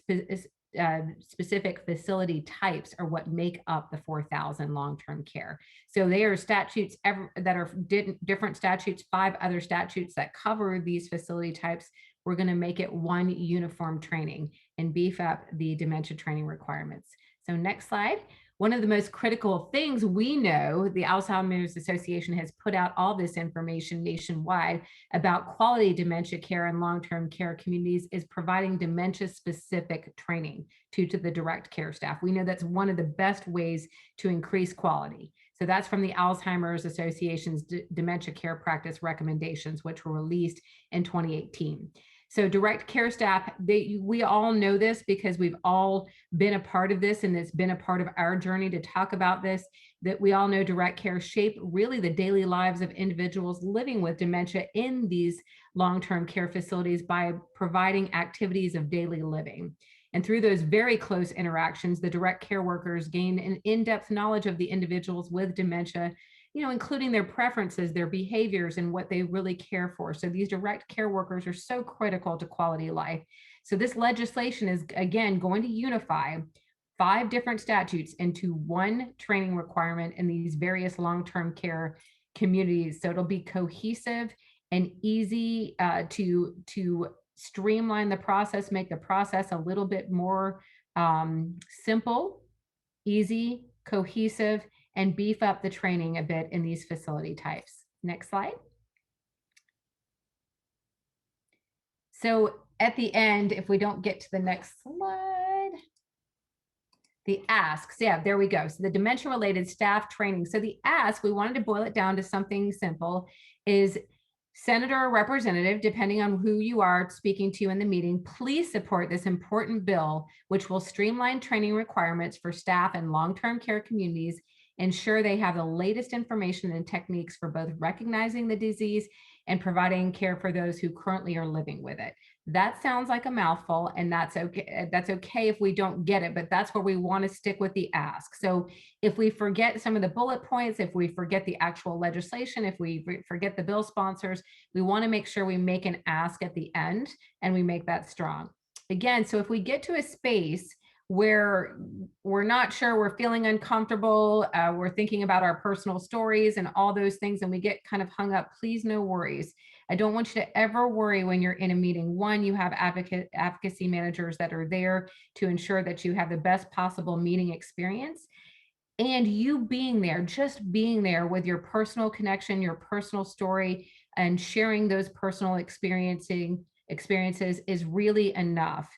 specific facility types are what make up the 4,000 long-term care. So they are statutes that are different statutes, 5 other statutes that cover these facility types. We're going to make it one uniform training and beef up the dementia training requirements. So next slide. One of the most critical things we know, the Alzheimer's Association has put out all this information nationwide about quality dementia care and long-term care communities, is providing dementia-specific training to the direct care staff. We know that's one of the best ways to increase quality. So that's from the Alzheimer's Association's dementia care practice recommendations, which were released in 2018. So direct care staff, we all know this because we've all been a part of this, and it's been a part of our journey to talk about this, that we all know direct care shape really the daily lives of individuals living with dementia in these long-term care facilities by providing activities of daily living. And through those very close interactions, the direct care workers gain an in-depth knowledge of the individuals with dementia, including their preferences, their behaviors, and what they really care for. So these direct care workers are so critical to quality of life. So this legislation is, again, going to unify 5 different statutes into one training requirement in these various long-term care communities. So it'll be cohesive and easy to streamline the process, make the process a little bit more simple, easy, cohesive, and beef up the training a bit in these facility types. Next slide. So at the end, if we don't get to the next slide, the asks, yeah, there we go. So the dementia-related staff training. So the ask, we wanted to boil it down to something simple, is Senator or representative, depending on who you are speaking to in the meeting, please support this important bill, which will streamline training requirements for staff in long-term care communities, ensure they have the latest information and techniques for both recognizing the disease and providing care for those who currently are living with it. That sounds like a mouthful, and that's okay. That's okay if we don't get it, but that's where we want to stick with the ask. So if we forget some of the bullet points, if we forget the actual legislation, if we forget the bill sponsors, we want to make sure we make an ask at the end and we make that strong. Again, so if we get to a space where we're not sure, we're feeling uncomfortable, we're thinking about our personal stories and all those things, and we get kind of hung up, please, no worries. I don't want you to ever worry when you're in a meeting. One, you have advocacy managers that are there to ensure that you have the best possible meeting experience. And you being there, just being there with your personal connection, your personal story, and sharing those personal experiences is really enough.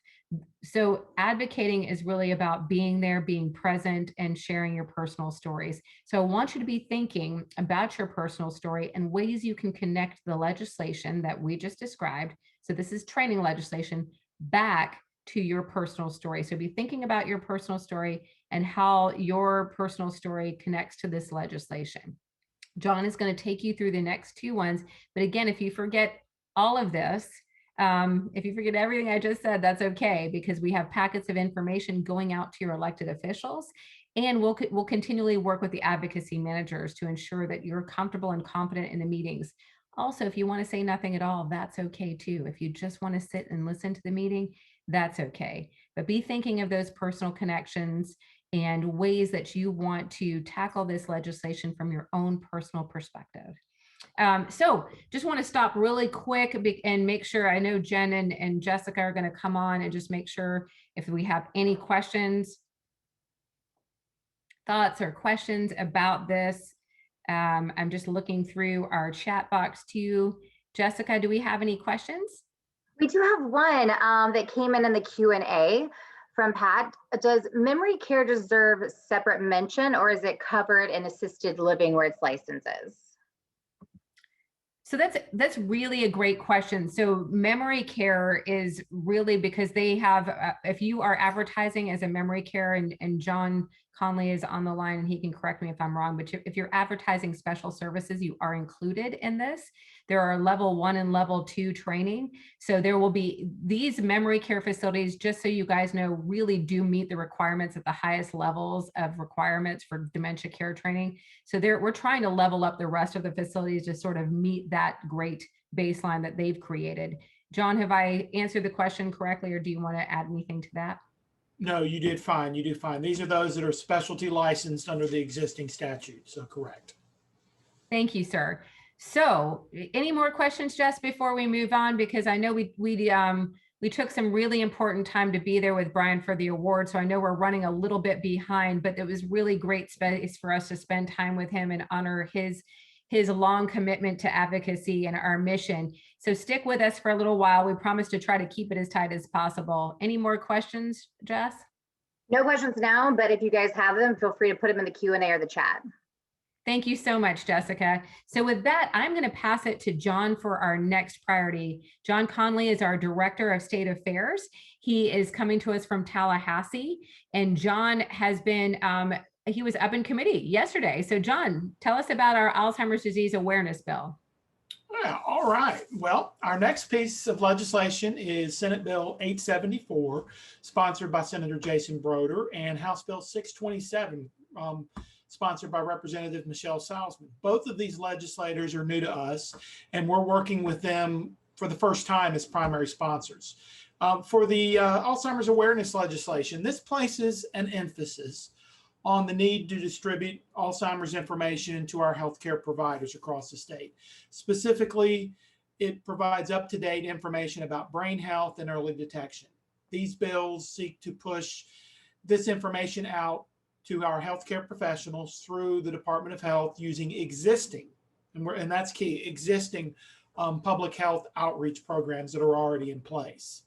So advocating is really about being there, being present, and sharing your personal stories. So I want you to be thinking about your personal story and ways you can connect the legislation that we just described. So this is training legislation back to your personal story. So be thinking about your personal story and how your personal story connects to this legislation. John is going to take you through the next 2 ones. But again, if you forget all of this, if you forget everything I just said, that's okay, because we have packets of information going out to your elected officials, and we'll continually work with the advocacy managers to ensure that you're comfortable and confident in the meetings. Also, if you want to say nothing at all, that's okay too. If you just want to sit and listen to the meeting, that's okay. But be thinking of those personal connections and ways that you want to tackle this legislation from your own personal perspective. So just want to stop really quick and make sure, I know Jen and Jessica are going to come on, and just make sure if we have any questions, thoughts or questions about this. I'm just looking through our chat box too. Jessica, do we have any questions? We do have one that came in the Q&A from Pat. Does memory care deserve separate mention, or is it covered in assisted living where its license is? So that's really a great question. So memory care is really because they have, if you are advertising as a memory care, and John Conley is on the line and he can correct me if I'm wrong, but if you're advertising special services, you are included in this. There are level 1 and level 2 training. So there will be these memory care facilities, just so you guys know, really do meet the requirements at the highest levels of requirements for dementia care training. So we're trying to level up the rest of the facilities to sort of meet that great baseline that they've created. John, have I answered the question correctly, or do you want to add anything to that? No, you did fine. You did fine. These are those that are specialty licensed under the existing statute. So correct. Thank you, sir. So any more questions, Jess, before we move on? Because I know we took some really important time to be there with Brian for the award. So I know we're running a little bit behind, but it was really great space for us to spend time with him and honor his long commitment to advocacy and our mission. So stick with us for a little while. We promise to try to keep it as tight as possible. Any more questions, Jess? No questions now, but if you guys have them, feel free to put them in the Q&A or the chat. Thank you so much, Jessica. So with that, I'm going to pass it to John for our next priority. John Conley is our Director of State Affairs. He is coming to us from Tallahassee, and John has been, he was up in committee yesterday. So John, tell us about our Alzheimer's disease awareness bill. Yeah, all right. Well, our next piece of legislation is Senate Bill 874, sponsored by Senator Jason Broder, and House Bill 627, sponsored by Representative Michelle Salzman. Both of these legislators are new to us, and we're working with them for the first time as primary sponsors. For the Alzheimer's awareness legislation, this places an emphasis on the need to distribute Alzheimer's information to our healthcare providers across the state. Specifically, it provides up-to-date information about brain health and early detection. These bills seek to push this information out to our healthcare professionals through the Department of Health using existing, and that's key, existing public health outreach programs that are already in place.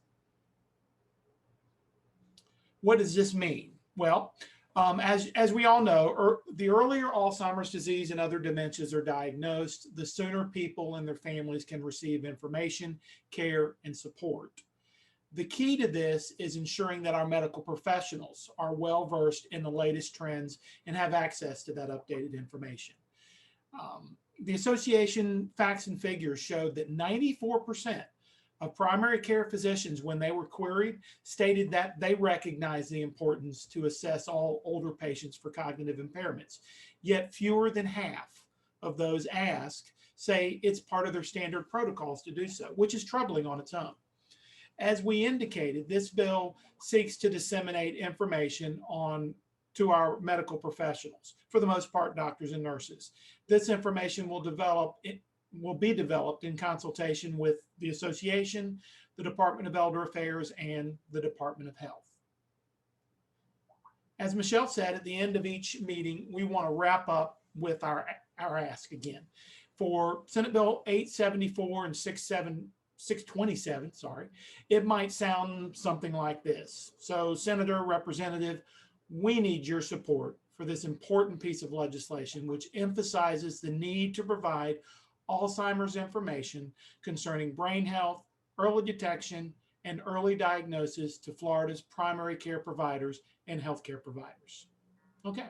What does this mean? Well, as we all know, the earlier Alzheimer's disease and other dementias are diagnosed, the sooner people and their families can receive information, care, and support. The key to this is ensuring that our medical professionals are well versed in the latest trends and have access to that updated information. The association facts and figures showed that 94% of primary care physicians, when they were queried, stated that they recognize the importance to assess all older patients for cognitive impairments. Yet fewer than half of those asked say it's part of their standard protocols to do so, which is troubling on its own. As we indicated, this bill seeks to disseminate information to our medical professionals, for the most part, doctors and nurses. This information will be developed in consultation with the association, the Department of Elder Affairs, and the Department of Health. As Michelle said, at the end of each meeting, we want to wrap up with our ask again. For Senate Bill 874 and 627, it might sound something like this. So, Senator, Representative, we need your support for this important piece of legislation, which emphasizes the need to provide Alzheimer's information concerning brain health, early detection, and early diagnosis to Florida's primary care providers and healthcare providers. Okay,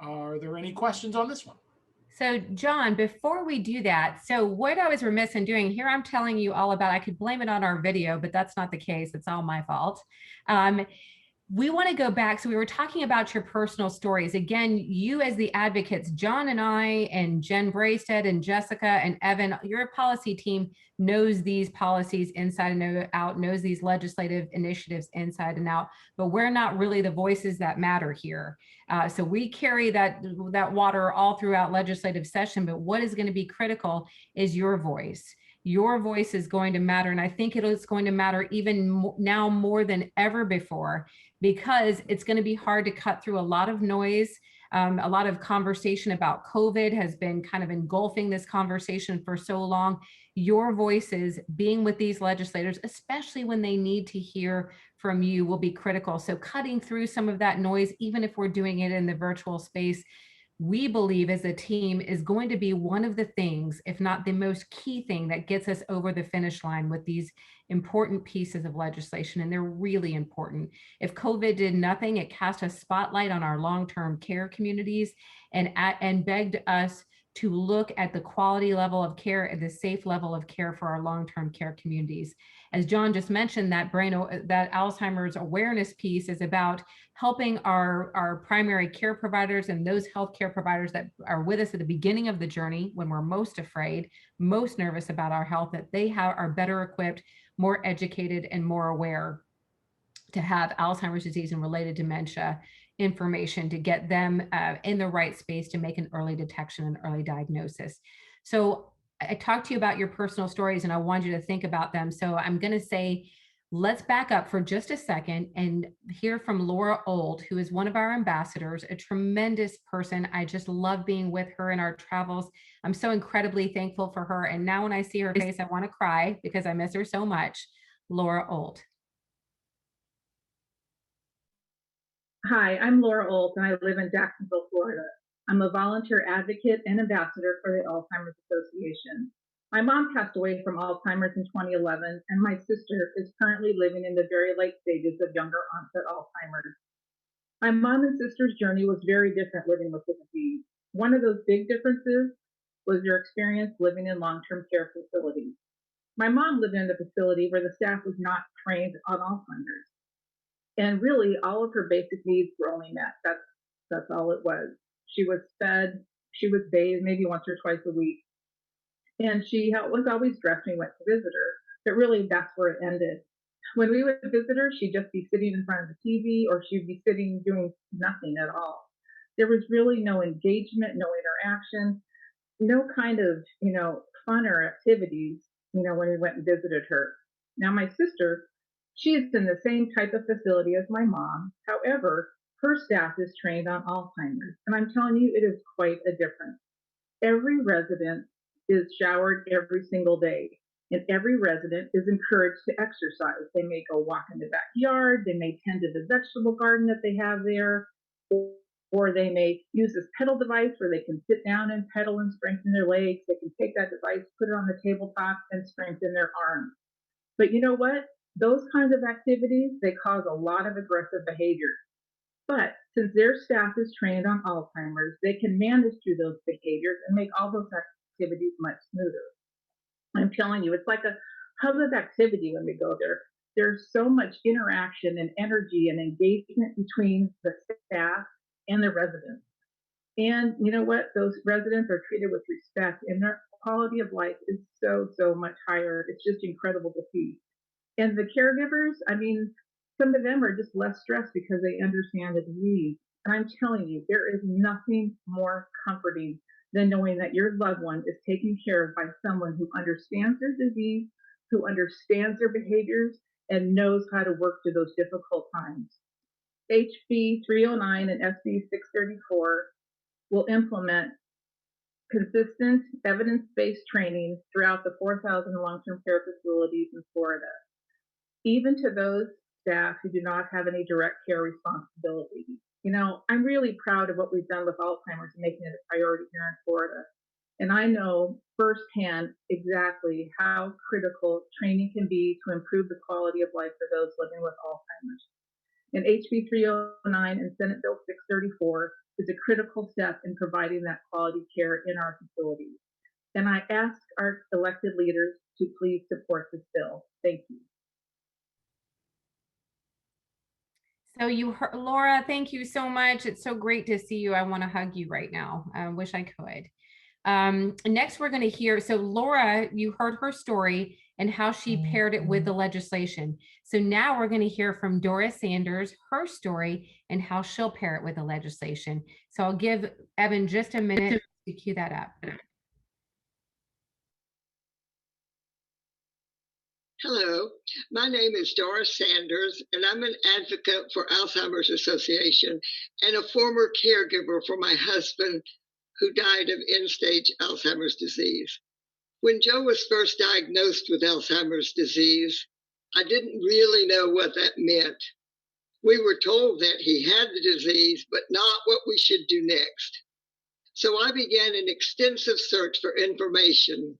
are there any questions on this one? So John, before we do that, so what I was remiss in doing here, I'm telling you all about, I could blame it on our video, but that's not the case. It's all my fault. We want to go back. So we were talking about your personal stories. Again, you as the advocates, John and I and Jen Braystead and Jessica and Evan, your policy team knows these policies inside and out, knows these legislative initiatives inside and out, but we're not really the voices that matter here. So we carry that water all throughout legislative session, but what is going to be critical is your voice. Your voice is going to matter. And I think it is going to matter even now more than ever before, because it's going to be hard to cut through a lot of noise. A lot of conversation about COVID has been kind of engulfing this conversation for so long. Your voices being with these legislators, especially when they need to hear from you, will be critical. So cutting through some of that noise, even if we're doing it in the virtual space, we believe as a team is going to be one of the things, if not the most key thing, that gets us over the finish line with these important pieces of legislation. And they're really important. If COVID did nothing, it cast a spotlight on our long-term care communities and begged us to look at the quality level of care and the safe level of care for our long-term care communities. As John just mentioned, that Alzheimer's awareness piece is about helping our primary care providers and those healthcare providers that are with us at the beginning of the journey, when we're most afraid, most nervous about our health, that they are better equipped, more educated, and more aware to have Alzheimer's disease and related dementia information to get them in the right space to make an early detection and early diagnosis. So I talked to you about your personal stories and I want you to think about them. So I'm going to say, let's back up for just a second and hear from Laura Old, who is one of our ambassadors, a tremendous person. I just love being with her in our travels. I'm so incredibly thankful for her. And now when I see her face, I want to cry because I miss her so much. Laura Old. Hi, I'm Laura Olt, and I live in Jacksonville, Florida. I'm a volunteer advocate and ambassador for the Alzheimer's Association. My mom passed away from Alzheimer's in 2011, and my sister is currently living in the very late stages of younger onset Alzheimer's. My mom and sister's journey was very different living with the disease. One of those big differences was your experience living in long-term care facilities. My mom lived in a facility where the staff was not trained on Alzheimer's. And really, all of her basic needs were only met. That's all it was. She was fed, she was bathed maybe once or twice a week. And she was always dressed when we went to visit her. But really, that's where it ended. When we would visit her, she'd just be sitting in front of the TV, or she'd be sitting doing nothing at all. There was really no engagement, no interaction, no kind of, fun or activities, when we went and visited her. Now, my sister, she is in the same type of facility as my mom. However, her staff is trained on Alzheimer's. And I'm telling you, it is quite a difference. Every resident is showered every single day. And every resident is encouraged to exercise. They may go walk in the backyard. They may tend to the vegetable garden that they have there. Or they may use this pedal device where they can sit down and pedal and strengthen their legs. They can take that device, put it on the tabletop, and strengthen their arms. But you know what? Those kinds of activities, they cause a lot of aggressive behavior. But since their staff is trained on Alzheimer's, they can manage through those behaviors and make all those activities much smoother. I'm telling you, it's like a hub of activity when we go there. There's so much interaction and energy and engagement between the staff and the residents. And you know what? Those residents are treated with respect and their quality of life is so, so much higher. It's just incredible to see. And the caregivers, some of them are just less stressed because they understand the disease. And I'm telling you, there is nothing more comforting than knowing that your loved one is taken care of by someone who understands their disease, who understands their behaviors, and knows how to work through those difficult times. HB 309 and SB 634 will implement consistent evidence-based training throughout the 4,000 long-term care facilities in Florida, even to those staff who do not have any direct care responsibility. I'm really proud of what we've done with Alzheimer's and making it a priority here in Florida. And I know firsthand exactly how critical training can be to improve the quality of life for those living with Alzheimer's. And HB 309 and Senate Bill 634 is a critical step in providing that quality care in our facilities. And I ask our elected leaders to please support this bill. Thank you. So you heard, Laura, thank you so much. It's so great to see you. I want to hug you right now. I wish I could. Next, we're going to hear, so Laura, you heard her story and how she paired it with the legislation. So now we're going to hear from Doris Sanders, her story, and how she'll pair it with the legislation. So I'll give Evan just a minute to cue that up. Hello, my name is Doris Sanders, and I'm an advocate for Alzheimer's Association and a former caregiver for my husband who died of end-stage Alzheimer's disease. When Joe was first diagnosed with Alzheimer's disease, I didn't really know what that meant. We were told that he had the disease, but not what we should do next. So I began an extensive search for information,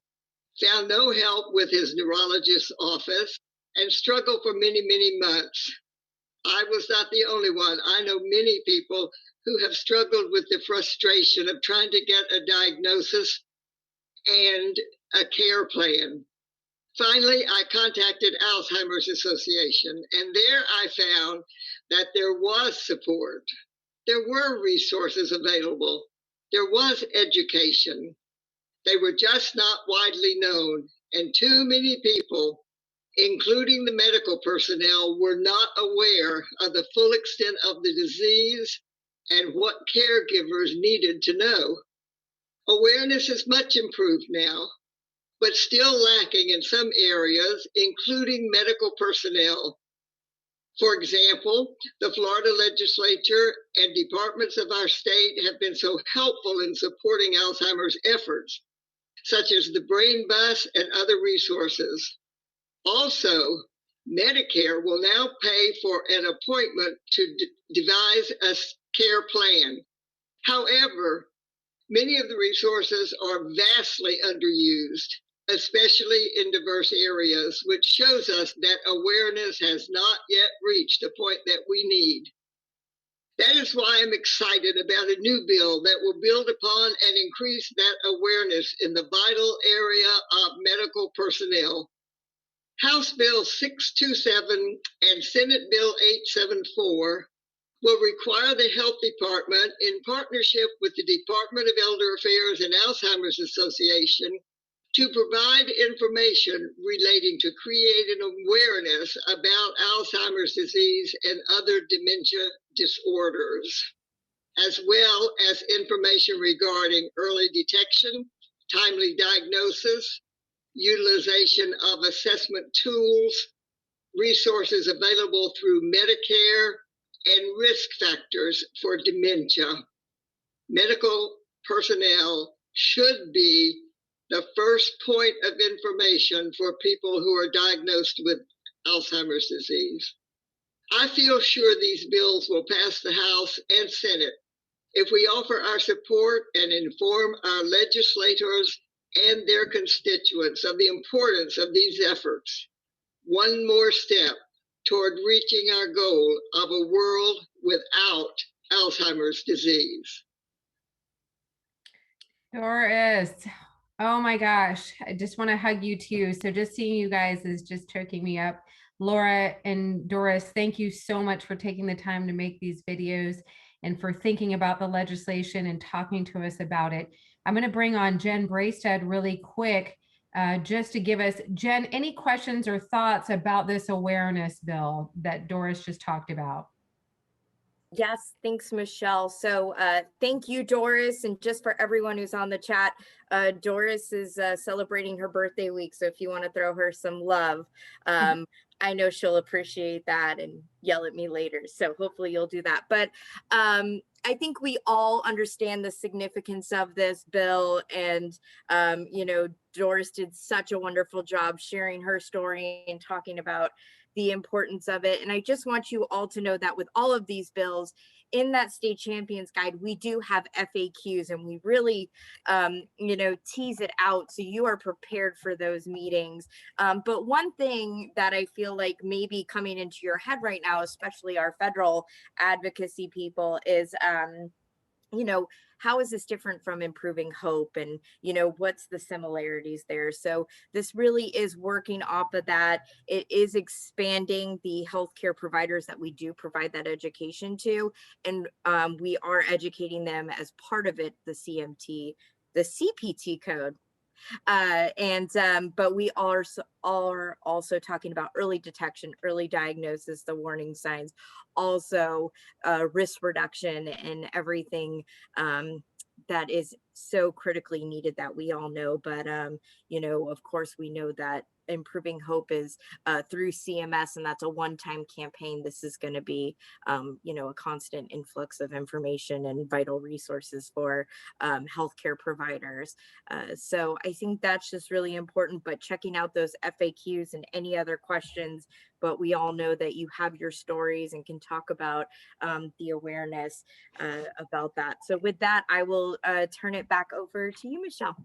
found no help with his neurologist's office, and struggled for many, many months. I was not the only one. I know many people who have struggled with the frustration of trying to get a diagnosis and a care plan. Finally, I contacted Alzheimer's Association, and there I found that there was support. There were resources available. There was education. They were just not widely known, and too many people, including the medical personnel, were not aware of the full extent of the disease and what caregivers needed to know. Awareness is much improved now, but still lacking in some areas, including medical personnel. For example, the Florida legislature and departments of our state have been so helpful in supporting Alzheimer's efforts, such as the Brain Bus and other resources. Also, Medicare will now pay for an appointment to devise a care plan. However, many of the resources are vastly underused, especially in diverse areas, which shows us that awareness has not yet reached the point that we need. That is why I'm excited about a new bill that will build upon and increase that awareness in the vital area of medical personnel. House Bill 627 and Senate Bill 874 will require the Health Department, in partnership with the Department of Elder Affairs and Alzheimer's Association, to provide information relating to creating awareness about Alzheimer's disease and other dementia disorders, as well as information regarding early detection, timely diagnosis, utilization of assessment tools, resources available through Medicare, and risk factors for dementia. Medical personnel should be the first point of information for people who are diagnosed with Alzheimer's disease. I feel sure these bills will pass the House and Senate if we offer our support and inform our legislators and their constituents of the importance of these efforts. One more step toward reaching our goal of a world without Alzheimer's disease. Doris, oh my gosh, I just want to hug you too. So just seeing you guys is just choking me up. Laura and Doris, thank you so much for taking the time to make these videos and for thinking about the legislation and talking to us about it. I'm going to bring on Jen Braisted really quick, just to give us, Jen, any questions or thoughts about this awareness bill that Doris just talked about? Yes, thanks, Michelle. So thank you, Doris. And just for everyone who's on the chat, Doris is celebrating her birthday week. So if you want to throw her some love, I know she'll appreciate that and yell at me later. So hopefully you'll do that. But I think we all understand the significance of this bill. And, you know, Doris did such a wonderful job sharing her story and talking about the importance of it. And I just want you all to know that with all of these bills, in that state champions guide, we do have FAQs, and we really, you know, tease it out so you are prepared for those meetings. But one thing that I feel like maybe coming into your head right now, especially our federal advocacy people, is, you know, how is this different from Improving Hope? And, you know, what's the similarities there? So this really is working off of that. It is expanding the healthcare providers that we do provide that education to. And we are educating them as part of it, the CMT, the CPT code. But we are also talking about early detection, early diagnosis, the warning signs, also risk reduction, and everything that is so critically needed that we all know. But, you know, of course, we know that Improving Hope is through CMS, and that's a one-time campaign. This is going to be, you know, a constant influx of information and vital resources for healthcare providers. So I think that's just really important, but checking out those FAQs and any other questions, but we all know that you have your stories and can talk about the awareness about that. So with that, I will turn it back over to you, Michelle.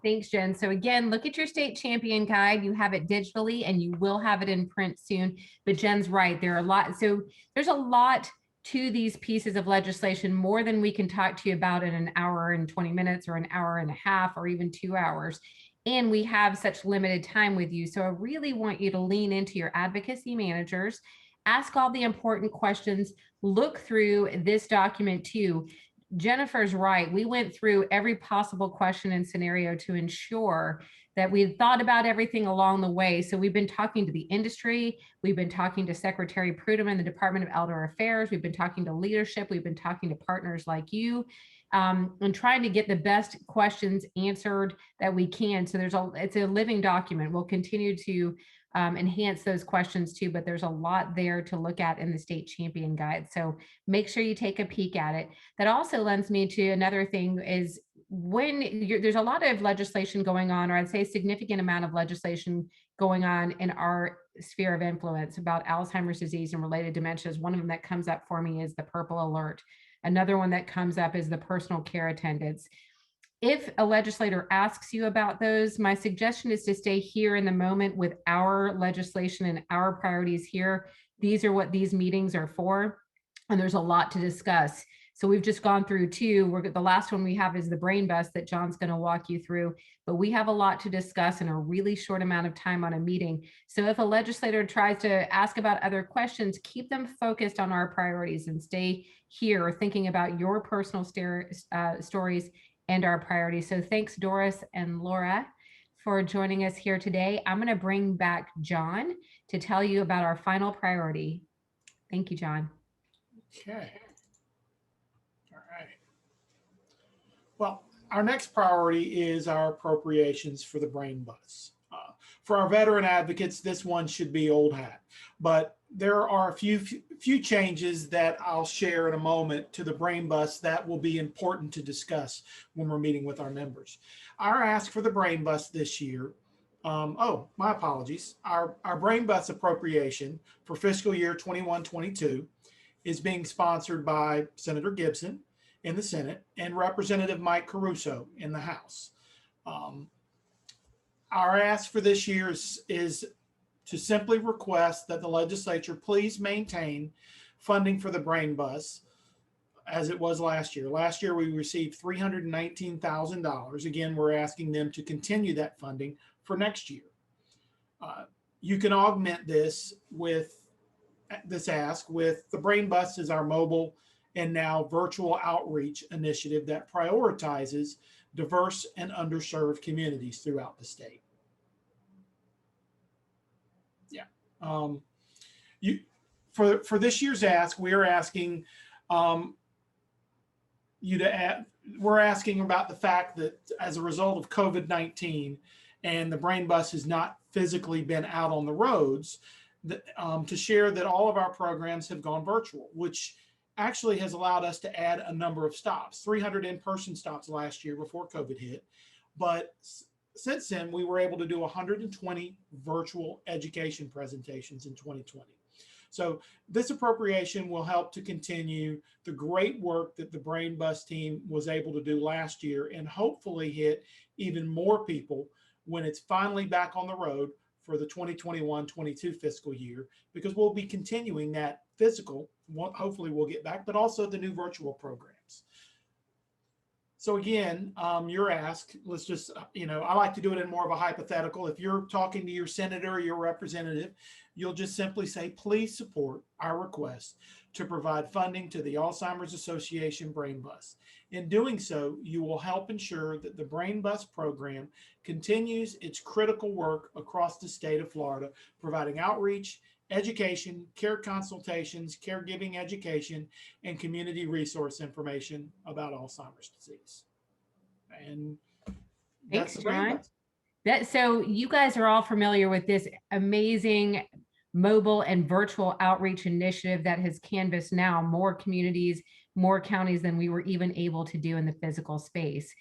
Thanks, Jen. So again, look at your state champion guide. You have it digitally and you will have it in print soon. But Jen's right. There are a lot. So there's a lot to these pieces of legislation, more than we can talk to you about in an hour and 20 minutes or an hour and a half or even 2 hours. And we have such limited time with you. So I really want you to lean into your advocacy managers, ask all the important questions, look through this document too. Jennifer's right. We went through every possible question and scenario to ensure that we had thought about everything along the way. So we've been talking to the industry. We've been talking to Secretary Prudhomme in the Department of Elder Affairs. We've been talking to leadership. We've been talking to partners like you, and trying to get the best questions answered that we can. So it's a living document. We'll continue to enhance those questions too, but there's a lot there to look at in the state champion guide. So make sure you take a peek at it. That also lends me to another thing is when there's a lot of legislation going on, or I'd say a significant amount of legislation going on in our sphere of influence about Alzheimer's disease and related dementias. One of them that comes up for me is the purple alert. Another one that comes up is the personal care attendants. If a legislator asks you about those, my suggestion is to stay here in the moment with our legislation and our priorities here. These are what these meetings are for, and there's a lot to discuss. So we've just gone through two. The last one we have is the brain bus that John's going to walk you through, but we have a lot to discuss in a really short amount of time on a meeting. So if a legislator tries to ask about other questions, keep them focused on our priorities and stay here thinking about your personal stories and our priorities. So thanks, Doris and Laura, for joining us here today. I'm going to bring back John to tell you about our final priority. Thank you, John. Okay. All right. Well, our next priority is our appropriations for the brain bus. For our veteran advocates, this one should be old hat, but there are a few changes that I'll share in a moment to the brain bus that will be important to discuss when we're meeting with our members. Our ask for the brain bus this year, my apologies. Our brain bus appropriation for fiscal year 21-22 is being sponsored by Senator Gibson in the Senate and Representative Mike Caruso in the House. Our ask for this year is to simply request that the legislature please maintain funding for the brain bus as it was last year. Last year, we received $319,000. Again, we're asking them to continue that funding for next year. You can augment this ask with the brain bus is our mobile and now virtual outreach initiative that prioritizes diverse and underserved communities throughout the state. For this year's ask, we are asking we're asking about the fact that as a result of COVID-19 and the brain bus has not physically been out on the roads, to share that all of our programs have gone virtual, which actually has allowed us to add a number of stops, 300 in-person stops last year before COVID hit. But since then, we were able to do 120 virtual education presentations in 2020. So this appropriation will help to continue the great work that the Brain Bus team was able to do last year and hopefully hit even more people when it's finally back on the road for the 2021-22 fiscal year, because we'll be continuing that physical, hopefully we'll get back, but also the new virtual programs. So again, your ask, let's just, I like to do it in more of a hypothetical. If you're talking to your senator or your representative, you'll just simply say, please support our request to provide funding to the Alzheimer's Association Brain Bus. In doing so, you will help ensure that the Brain Bus program continues its critical work across the state of Florida, providing outreach, education, care consultations, caregiving education, and community resource information about Alzheimer's disease. And Thanks, that's the brain John. bus. So you guys are all familiar with this amazing mobile and virtual outreach initiative that has canvassed now more communities, more counties than we were even able to do in the physical space.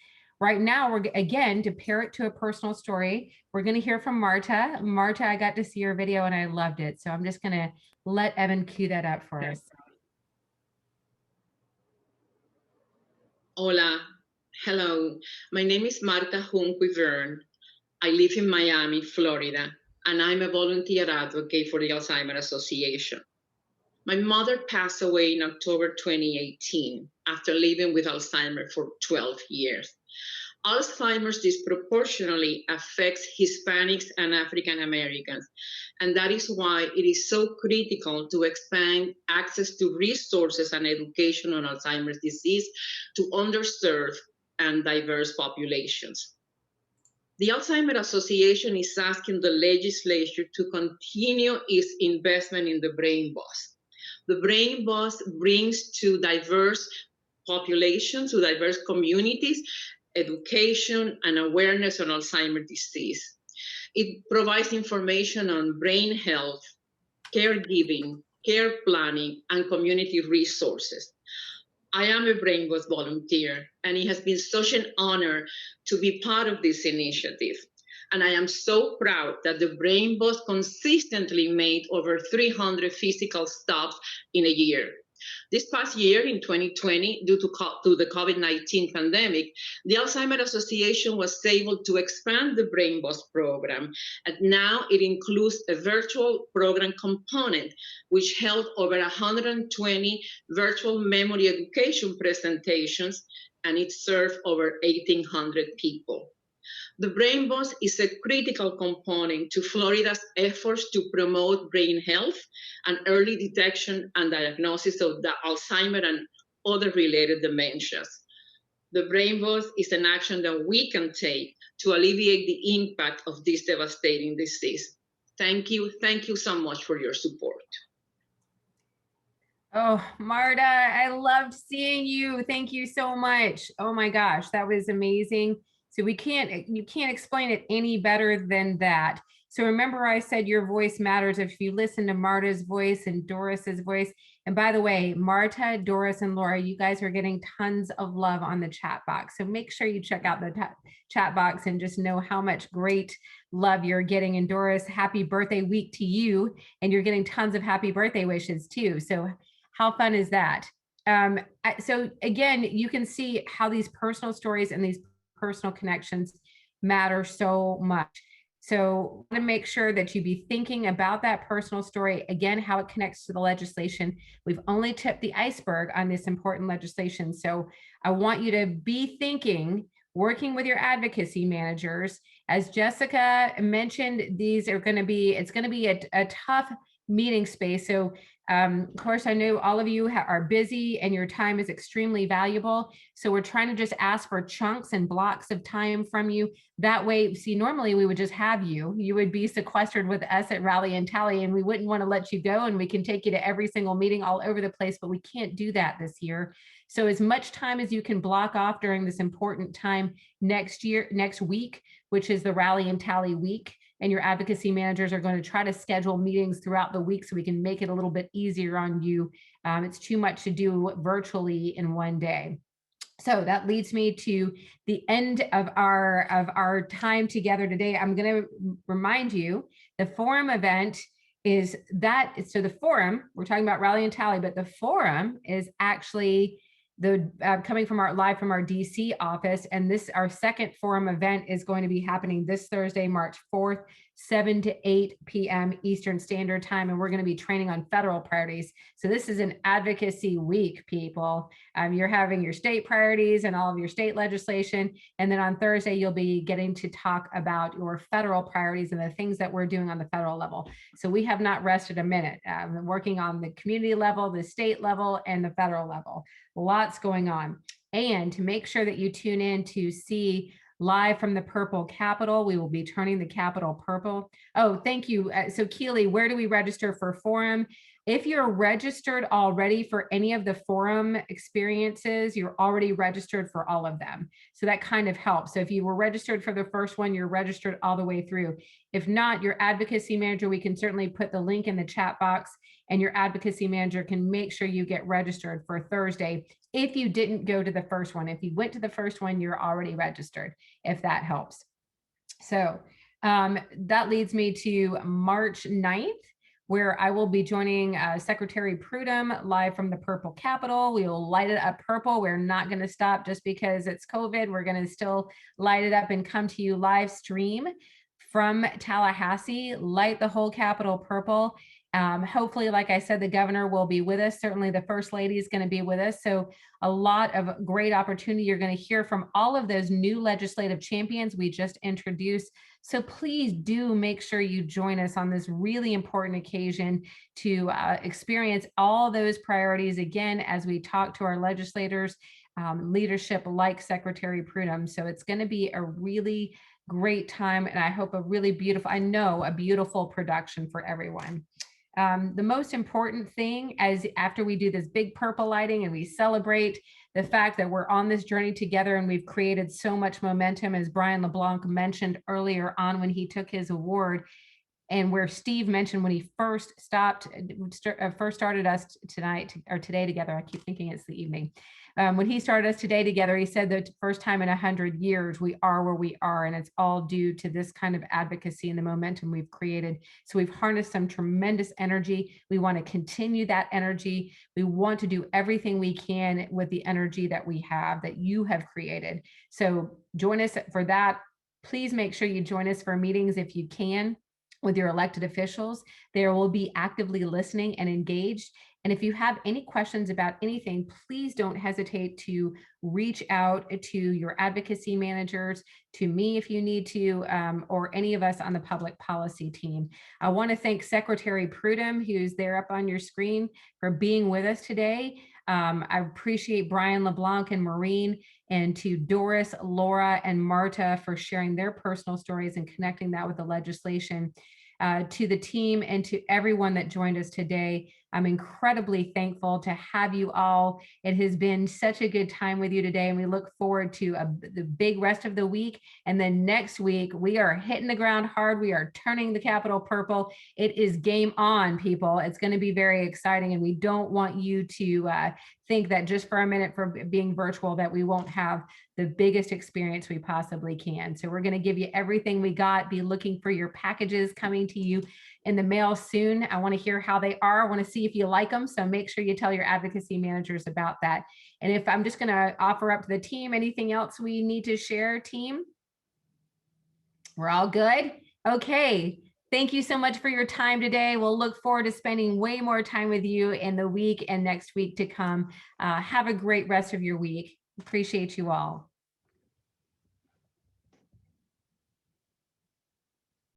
Right now, we're again, to pair it to a personal story, we're going to hear from Marta. Marta, I got to see your video and I loved it. So I'm just going to let Evan cue that up for us. Hola, hello. My name is Marta Junquivern. I live in Miami, Florida, and I'm a volunteer advocate for the Alzheimer Association. My mother passed away in October 2018 after living with Alzheimer for 12 years. Alzheimer's disproportionately affects Hispanics and African Americans, and that is why it is so critical to expand access to resources and education on Alzheimer's disease to underserved and diverse populations. The Alzheimer Association is asking the legislature to continue its investment in the Brain Bus. The Brain Bus brings to diverse populations, to diverse communities, education and awareness on Alzheimer's disease. It provides information on brain health, caregiving, care planning, and community resources. I am a Brain Bus volunteer, and it has been such an honor to be part of this initiative. And I am so proud that the Brain Bus consistently made over 300 physical stops in a year. This past year, in 2020, due to the COVID-19 pandemic, the Alzheimer Association was able to expand the Brain Bus program, and now it includes a virtual program component, which held over 120 virtual memory education presentations, and it served over 1,800 people. The Brain Bus is a critical component to Florida's efforts to promote brain health and early detection and diagnosis of the Alzheimer and other related dementias. The Brain Bus is an action that we can take to alleviate the impact of this devastating disease. Thank you so much for your support. Oh, Marta, I loved seeing you. Thank you so much. Oh my gosh, that was amazing. So you can't explain it any better than that. So remember I said your voice matters. If you listen to Marta's voice and Doris's voice, and by the way, Marta, Doris, and Laura, you guys are getting tons of love on the chat box. So make sure you check out the chat box and just know how much great love you're getting. And Doris, happy birthday week to you. And you're getting tons of happy birthday wishes too. So how fun is that? So again, you can see how these personal stories and these personal connections matter so much. So I want to make sure that you be thinking about that personal story, again, how it connects to the legislation. We've only tipped the iceberg on this important legislation. So I want you to be thinking, working with your advocacy managers. As Jessica mentioned, it's going to be a tough meeting space. So of course, I know all of you are busy and your time is extremely valuable. So we're trying to just ask for chunks and blocks of time from you. That way, see, normally we would just have you would be sequestered with us at Rally and Tally, and we wouldn't want to let you go, and we can take you to every single meeting all over the place, but we can't do that this year. So as much time as you can block off during this important time next week, which is the Rally and Tally week, and your advocacy managers are going to try to schedule meetings throughout the week so we can make it a little bit easier on you. It's too much to do virtually in one day. So that leads me to the end of our time together today. I'm going to remind you the forum event is that. So the forum, we're talking about Rally and Tally, but the forum is actually coming from live from our DC office. And our second forum event is going to be happening this Thursday, March 4th, 7 to 8 p.m. Eastern Standard Time. And we're going to be training on federal priorities. So this is an advocacy week, people. You're having your state priorities and all of your state legislation. And then on Thursday, you'll be getting to talk about your federal priorities and the things that we're doing on the federal level. So we have not rested a minute. Working on the community level, the state level, and the federal level. Lots going on. And to make sure that you tune in to see live from the Purple Capitol. We will be turning the Capitol purple. Oh, thank you. So Keely, where do we register for forum? If you're registered already for any of the forum experiences, you're already registered for all of them. So that kind of helps. So if you were registered for the first one, you're registered all the way through. If not, your advocacy manager, we can certainly put the link in the chat box, and your advocacy manager can make sure you get registered for Thursday. If you didn't go to the first one, if you went to the first one, you're already registered, if that helps. So that leads me to March 9th, where I will be joining Secretary Prudhomme live from the Purple Capitol. We will light it up purple. We're not going to stop just because it's COVID. We're going to still light it up and come to you live stream from Tallahassee, light the whole Capitol purple. Hopefully, like I said, the governor will be with us. Certainly the first lady is going to be with us. So a lot of great opportunity. You're going to hear from all of those new legislative champions we just introduced. So please do make sure you join us on this really important occasion to experience all those priorities again as we talk to our legislators, leadership like Secretary Prudhomme. So it's going to be a really great time, and I hope a really beautiful, I know a beautiful production for everyone. The most important thing as after we do this big purple lighting and we celebrate the fact that we're on this journey together and we've created so much momentum, as Brian LeBlanc mentioned earlier on when he took his award, and where Steve mentioned when he first started us today together. I keep thinking it's the evening. When he started us today together, he said that the first time in 100 years, we are where we are, and it's all due to this kind of advocacy and the momentum we've created. So we've harnessed some tremendous energy. We want to continue that energy. We want to do everything we can with the energy that we have, that you have created. So join us for that. Please make sure you join us for meetings if you can with your elected officials. They will be actively listening and engaged. And if you have any questions about anything, please don't hesitate to reach out to your advocacy managers, to me if you need to, or any of us on the public policy team. I want to thank Secretary Prudhomme, who's there up on your screen, for being with us today. I appreciate Brian LeBlanc and Maureen, and to Doris, Laura, and Marta for sharing their personal stories and connecting that with the legislation. To the team and to everyone that joined us today, I'm incredibly thankful to have you all. It has been such a good time with you today, and we look forward to the big rest of the week. And then next week, we are hitting the ground hard. We are turning the Capitol purple. It is game on, people. It's going to be very exciting, and we don't want you to think that just for a minute for being virtual that we won't have the biggest experience we possibly can. So we're going to give you everything we got. Be looking for your packages coming to you in the mail soon. I want to hear how they are. I want to see if you like them. So make sure you tell your advocacy managers about that. And if I'm just going to offer up to the team, anything else we need to share, team? We're all good? Okay. Thank you so much for your time today. We'll look forward to spending way more time with you in the week and next week to come. Have a great rest of your week. Appreciate you all.